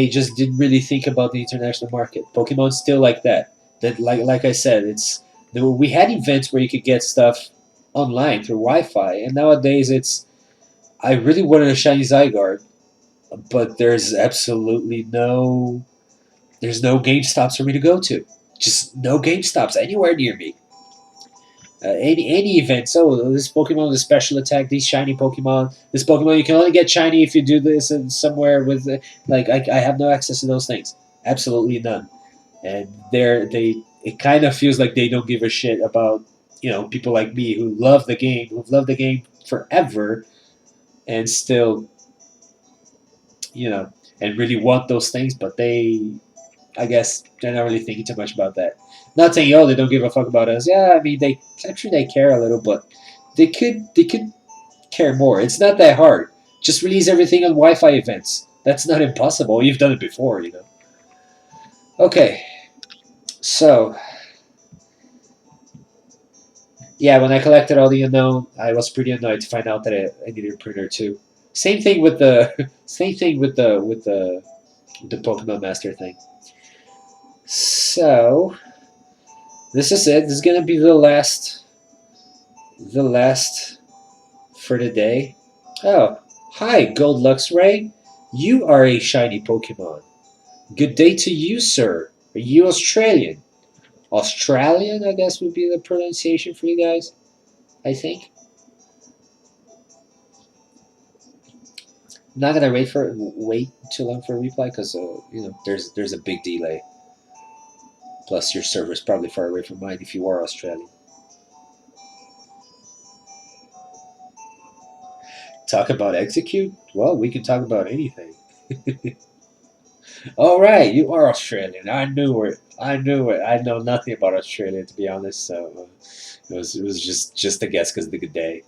just didn't really think about the international market. Pokemon's still like that. That like I said, we had events where you could get stuff online through Wi-Fi, and nowadays it's I really wanted a shiny Zygarde, but there's no GameStops for me to go to. Just no GameStops anywhere near me. Any event. So this Pokemon is a special attack. These shiny Pokemon. This Pokemon you can only get shiny if you do this and somewhere with like I have no access to those things. Absolutely none. And they it kind of feels like they don't give a shit about people like me who love the game, who've loved the game forever, and still you know and really want those things, but I guess they're not really thinking too much about that. Not saying they don't give a fuck about us. Yeah, I mean I'm sure they care a little, but they could care more. It's not that hard. Just release everything on Wi-Fi events. That's not impossible. You've done it before. Okay, so yeah, when I collected all the unknown, I was pretty annoyed to find out that I needed a printer too. Same thing with the same thing with the Pokemon Master thing. So This is it. This is gonna be the last for the day. Oh, hi, Gold Luxray. You are a shiny Pokemon. Good day to you, sir. Are you Australian? Australian, I guess, would be the pronunciation for you guys. I think. I'm not gonna wait too long for a reply because there's a big delay. Plus, your server's probably far away from mine if you are Australian. Talk about execute? Well, we can talk about anything. All right, you are Australian. I knew it. I knew it. I know nothing about Australia to be honest. So it was just a guess because of the good day.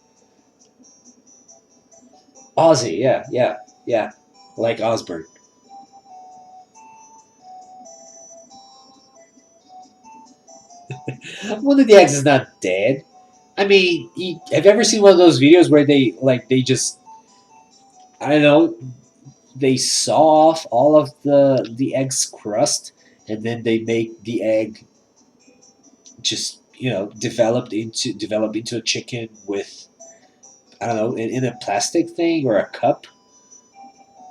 Aussie, yeah, yeah, yeah, like Osborne. One of the eggs is not dead. I mean, have you ever seen one of those videos where they just I don't know they saw off all of the egg's crust and then they make the egg just develop into a chicken with I don't know in a plastic thing or a cup.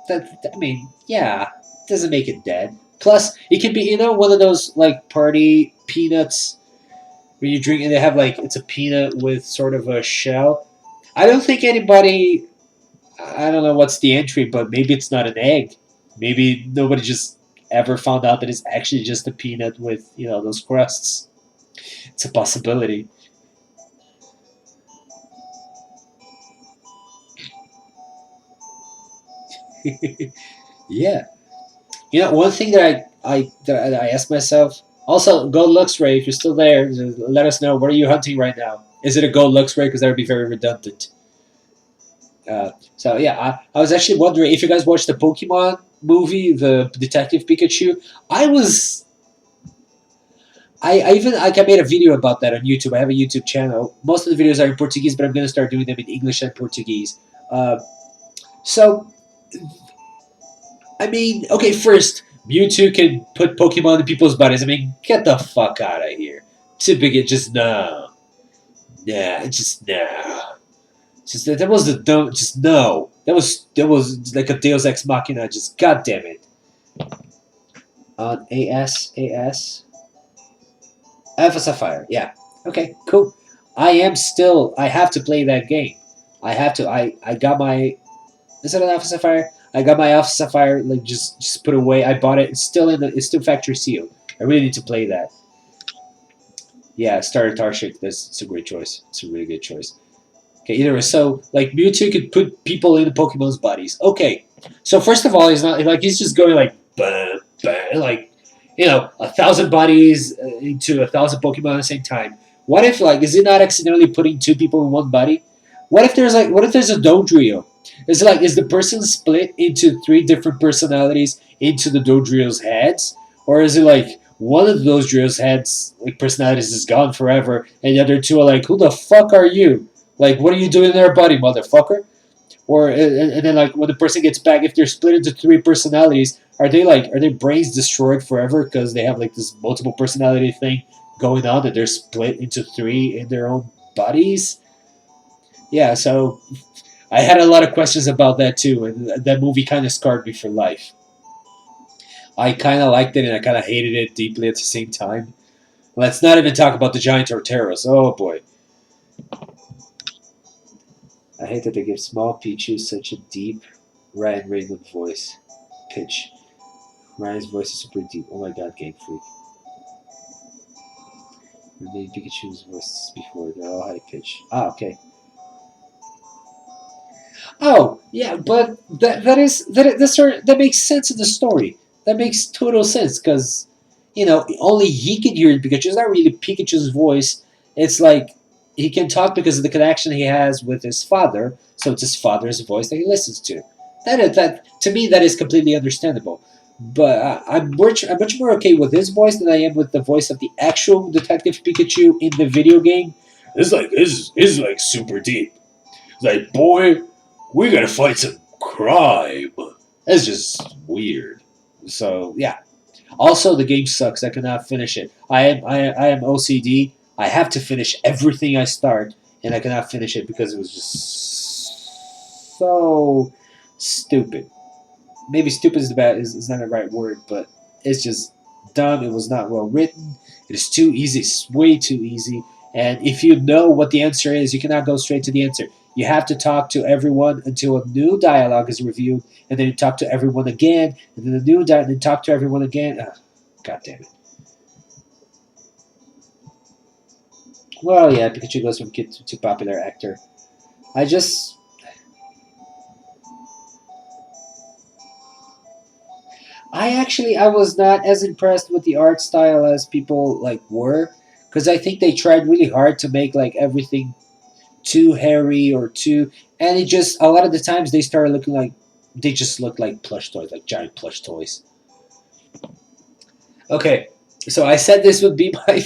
I mean, yeah, doesn't make it dead. Plus, it can be one of those like party peanuts when you drink and they have like it's a peanut with sort of a shell. I don't think anybody. I don't know what's the entry, but maybe it's not an egg. Maybe nobody just ever found out that it's actually just a peanut with those crusts. It's a possibility. Yeah. One thing that I asked myself. Also, Gold Luxray, if you're still there, let us know. What are you hunting right now? Is it a Gold Luxray? Because that would be very redundant. So yeah, I was actually wondering if you guys watched the Pokemon movie, the Detective Pikachu. I was I even like I made a video about that on YouTube. I have a YouTube channel. Most of the videos are in Portuguese, but I'm gonna start doing them in English and Portuguese. Uh, so I mean, okay, first Mewtwo can put Pokemon in people's bodies. I mean, get the fuck out of here. To begin, just no, nah, just no. Just that was the dumb. Just no. That was like a Deus Ex Machina. Just god damn it. On AS. Alpha Sapphire. Yeah. Okay. Cool. I am still. I have to play that game. I have to. I got my. Is it an Alpha Sapphire? I got my Alpha Sapphire. Like just put away. I bought it. It's still in the. It's still factory sealed. I really need to play that. Yeah. Starter Tarshik. It's a great choice. It's a really good choice. Okay, either way. So, like, Mewtwo could put people in Pokemon's bodies. Okay. So, first of all, he's not, like, he's just going, like, bah, bah, like, 1,000 bodies into 1,000 Pokemon at the same time. What if, like, is he not accidentally putting two people in one body? What if there's a Dodrio? Is the person split into three different personalities into the Dodrio's heads? Or is it, like, one of the Dodrio's heads, like, personalities is gone forever, and the other two are like, who the fuck are you? Like, what are you doing there, buddy, motherfucker? Or and then like when the person gets back, if they're split into three personalities, are their brains destroyed forever because they have like this multiple personality thing going on that they're split into three in their own bodies? Yeah, so I had a lot of questions about that too, and that movie kind of scarred me for life. I kind of liked it and I kind of hated it deeply at the same time. Let's not even talk about the giant Torteros. Oh boy. I hate that they give small Pichu such a deep Ryan Reynolds voice pitch. Ryan's voice is super deep. Oh my god, Game Freak. We made Pikachu's voices before. They're all high pitch. Ah, okay. Oh, yeah, but that makes sense in the story. That makes total sense because only he can hear Pikachu. It's not really Pikachu's voice. It's like he can talk because of the connection he has with his father. So it's his father's voice that he listens to. That to me that is completely understandable. But I'm much more okay with his voice than I am with the voice of the actual Detective Pikachu in the video game. It's like super deep. Like, boy, we gotta fight some crime. That's just weird. So, yeah. Also, the game sucks. I cannot finish it. I am OCD. I have to finish everything I start, and I cannot finish it because it was just so stupid. Maybe stupid is not the right word, but it's just dumb. It was not well written. It is too easy. It's way too easy. And if you know what the answer is, you cannot go straight to the answer. You have to talk to everyone until a new dialogue is reviewed, and then you talk to everyone again, and then then talk to everyone again. Ugh, God damn it. Well, yeah, Pikachu goes from kid to popular actor. I just, I was not as impressed with the art style as people like were, because I think they tried really hard to make like everything too hairy or too, and it just a lot of the times they started looking like they just look like plush toys, like giant plush toys. Okay, so I said this would be my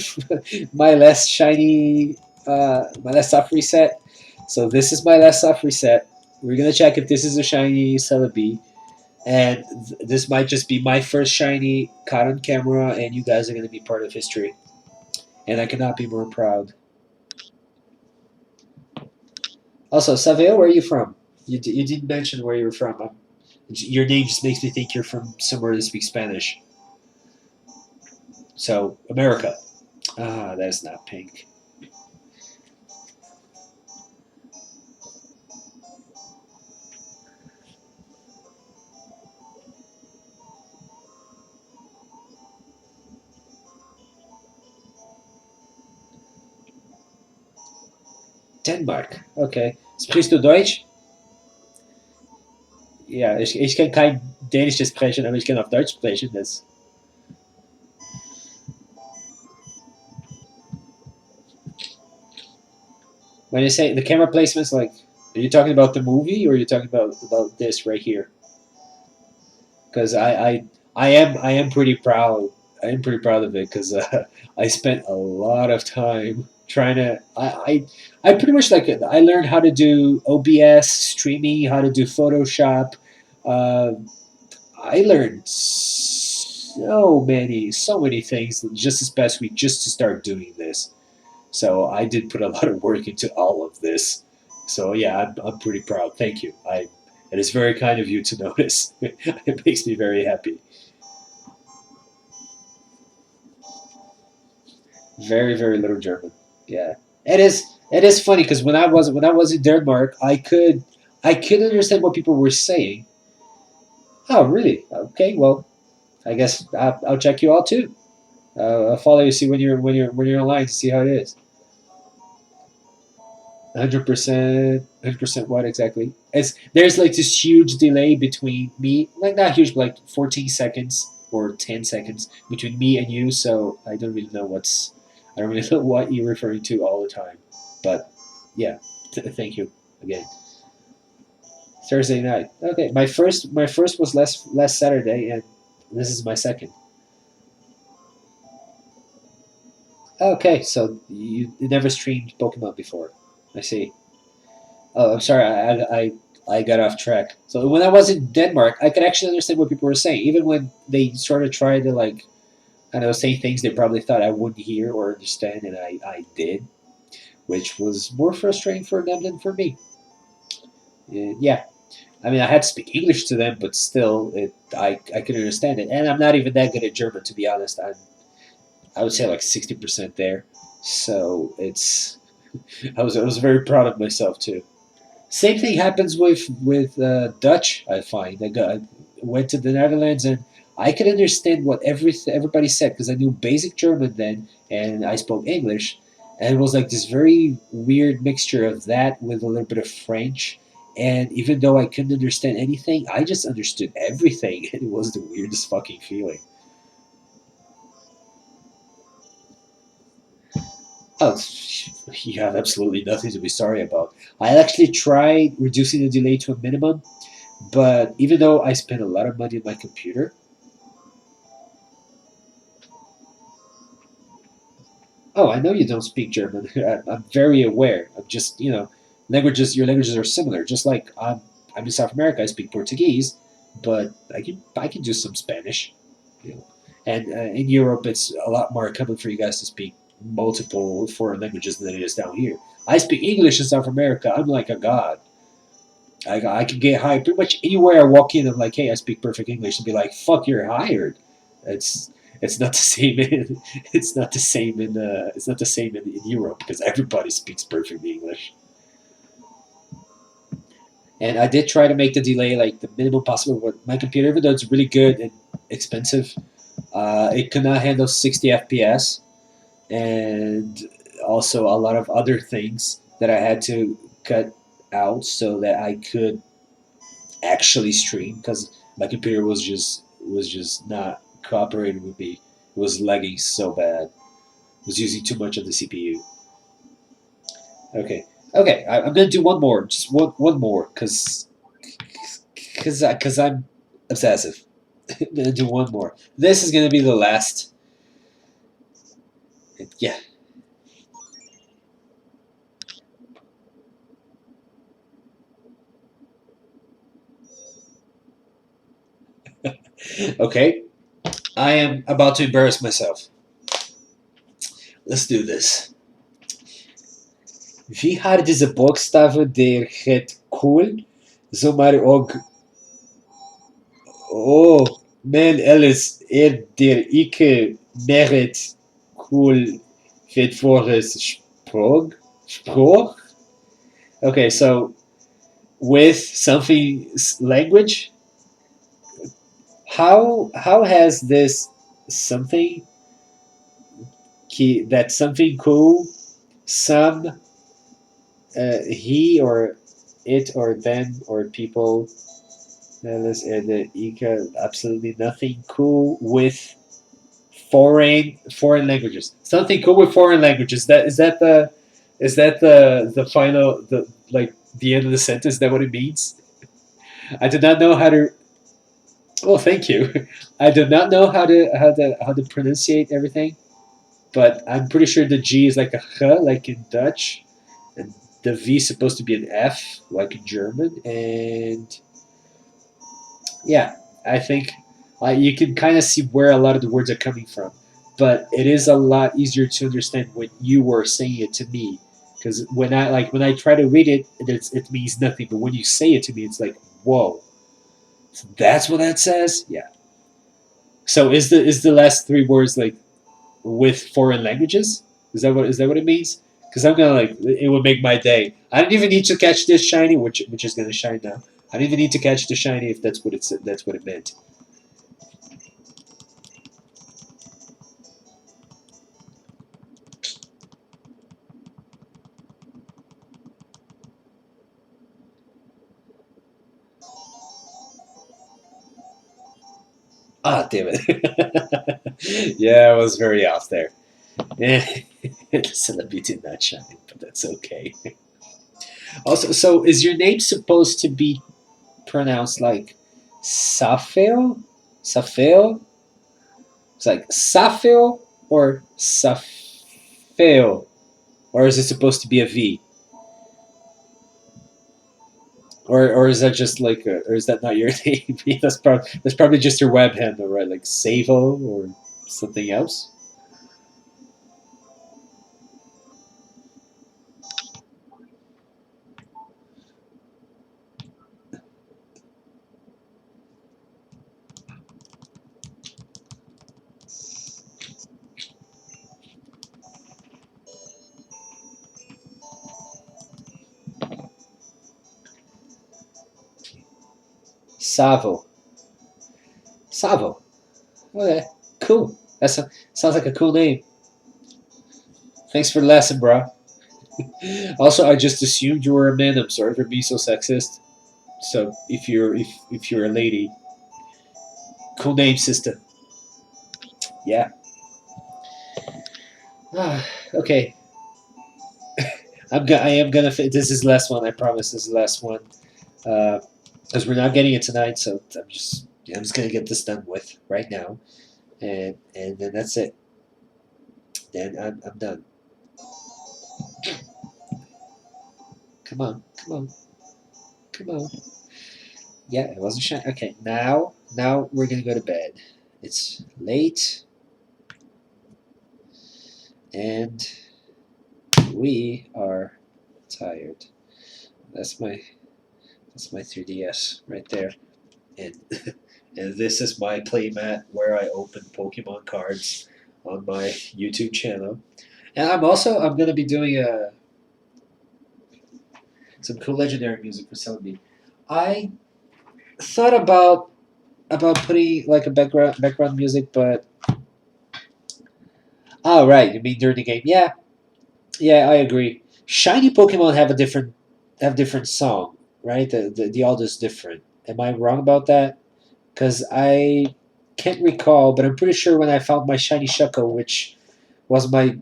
my last shiny, my last soft reset. So this is my last soft reset. We're gonna check if this is a shiny Celebi, and this might just be my first shiny caught on camera, and you guys are gonna be part of history. And I cannot be more proud. Also, Savio, where are you from? You didn't mention where you're from. Your name just makes me think you're from somewhere that speaks Spanish. So, America. Ah, that is not pink. Denmark. Okay. Sprichst du Deutsch? Ja, ich kann kein Dänisch sprechen, aber ich kann auf Deutsch sprechen. Das, when you say the camera placements, like, are you talking about the movie or are you talking about this right here? Because I am pretty proud. I am pretty proud of it because I spent a lot of time trying to. I pretty much like it. I learned how to do OBS streaming, how to do Photoshop. Uh, I learned so many things just this past week just to start doing this. So I did put a lot of work into all of this. So yeah, I'm pretty proud. Thank you. It is very kind of you to notice. It makes me very happy. Very very little German. Yeah, it is. It is funny because when I was in Denmark, I could understand what people were saying. Oh really? Okay, well I guess I'll check you out too. I'll follow you. See when you're online to see how it is. 100%, what exactly? It's there's like this huge delay between me, like not huge, but like 14 seconds or 10 seconds between me and you. So I don't really know what you're referring to all the time. But yeah, thank you again. Thursday night. Okay, my first was last Saturday, and this is my second. Okay, so you never streamed Pokemon before. I see. Oh, I'm sorry. I got off track. So when I was in Denmark, I could actually understand what people were saying, even when they sort of tried to like I don't know say things they probably thought I wouldn't hear or understand, and I did, which was more frustrating for them than for me. Yeah, I mean I had to speak English to them, but still, I could understand it, and I'm not even that good at German to be honest. I would say like 60% there, so it's I was very proud of myself too. Same thing happens with Dutch. I find I went to the Netherlands and I could understand what everybody said because I knew basic German then and I spoke English, and it was like this very weird mixture of that with a little bit of French. And even though I couldn't understand anything, I just understood everything. It was the weirdest fucking feeling. Oh, you have absolutely nothing to be sorry about. I actually tried reducing the delay to a minimum, but even though I spent a lot of money on my computer, oh, I know you don't speak German. I'm very aware. I'm just, your languages are similar. Just like I'm in South America, I speak Portuguese, but I can do some Spanish, you know. And in Europe, it's a lot more common for you guys to speak multiple foreign languages than it is down here. I speak English in South America. I'm like a god. I can get hired pretty much anywhere I walk in. I'm like, hey, I speak perfect English, and be like, fuck, you're hired. It's it's not the same in it's not the same in Europe because everybody speaks perfect English. And I did try to make the delay like the minimum possible with my computer, even though it's really good and expensive. It could not handle 60 FPS, and also a lot of other things that I had to cut out so that I could actually stream because my computer was just not cooperating with me. It was lagging so bad. It was using too much of the CPU. Okay, okay, I'm gonna do one more, just one more, cause I'm obsessive. I'm gonna do one more. This is gonna be the last. Yeah. Okay. I am about to embarrass myself. Let's do this. Wie hard is de bokstaven der het koel, zomaar ook oh, man, Alice, der ikke merit cool fit for his sprog. Okay, so with something language, how has this something that something cool, some he or it or them or people, Alice and the Ika, absolutely nothing cool with foreign languages. Something cool with foreign languages. That is that the final the like the end of the sentence? Is that what it means? I did not know how to. Oh, thank you. I did not know how to pronunciate everything, but I'm pretty sure the G is like a H, like in Dutch, and the V is supposed to be an F, like in German, and yeah, I think you can kind of see where a lot of the words are coming from, but it is a lot easier to understand when you were saying it to me. Because when I try to read it, it means nothing. But when you say it to me, it's like, whoa, that's what that says. Yeah. So is the last three words like with foreign languages? Is that what it means? Because I'm gonna like it would make my day. I don't even need to catch this shiny, which is gonna shine now. I don't even need to catch the shiny if that's what it meant. Ah, damn it. Yeah, I was very off there. Eh, the CELEBI did not shine, but that's okay. Also, so is your name supposed to be pronounced like Safel? Safel? It's like Safel or Safel? Or is it supposed to be a V? Or is that just like or is that not your name? That's probably just your web handle, right? Like Savo or something else? Savo. Savo. Okay, cool. Sounds like a cool name. Thanks for the lesson, bro. Also, I just assumed you were a man. I'm sorry for being so sexist. So if you're a lady, cool name, sister. Yeah. Okay. I am gonna. This is the last one. I promise. This is the last one. Because we're not getting it tonight, so I'm just gonna get this done with right now, and then that's it. Then I'm done. Come on, come on, come on. Yeah, it wasn't shy. Okay, now we're gonna go to bed. It's late, and we are tired. That's my 3DS right there, and and this is my playmat where I open Pokemon cards on my YouTube channel. And I'm gonna be doing some cool legendary music for Celebi. I thought about putting like a background music, but oh right, you mean during the game? Yeah, yeah, I agree. Shiny Pokemon have different song, right? The audio is different. Am I wrong about that? Because I can't recall, but I'm pretty sure when I found my shiny Shuckle, which was my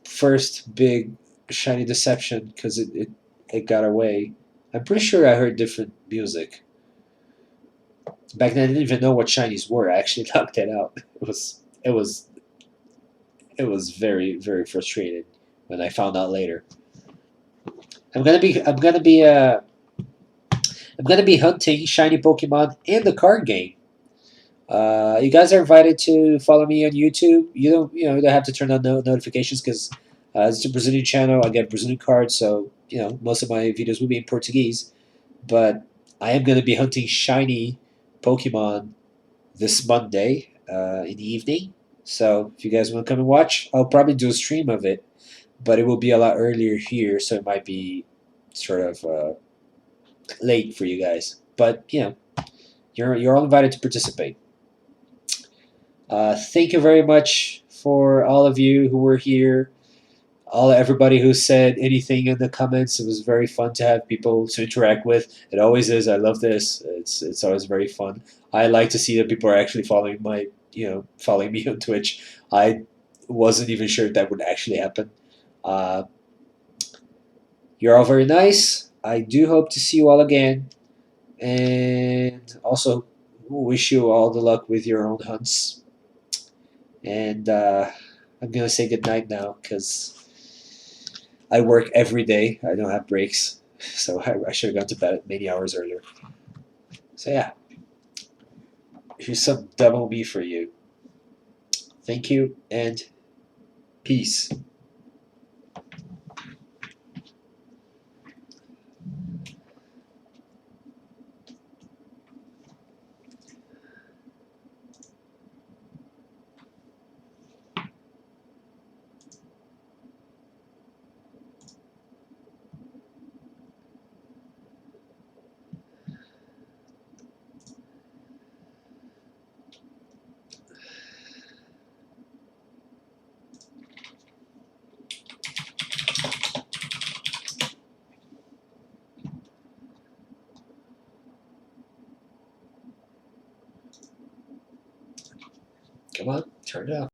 first big shiny deception, because it got away. I'm pretty sure I heard different music. Back then, I didn't even know what shinies were. I actually knocked it out. It was very very frustrating when I found out later. I'm gonna be hunting shiny Pokemon in the card game. You guys are invited to follow me on YouTube. You don't have to turn on notifications because it's a Brazilian channel. I get Brazilian cards, so most of my videos will be in Portuguese. But I am going to be hunting shiny Pokemon this Monday in the evening. So if you guys want to come and watch, I'll probably do a stream of it, but it will be a lot earlier here, so it might be sort of late for you guys. But you're all invited to participate. Thank you very much for all of you who were here, everybody who said anything in the comments. It was very fun to have people to interact with. It always is. I love this. It's always very fun. I like to see that people are actually following me on Twitch. I wasn't even sure that would actually happen. Uh, you're all very nice. I do hope to see you all again, and also wish you all the luck with your own hunts. And I'm gonna say goodnight now because I work every day. I don't have breaks, so I should have gone to bed many hours earlier. So yeah, here's some double me for you. Thank you and peace. Come on, turn it off.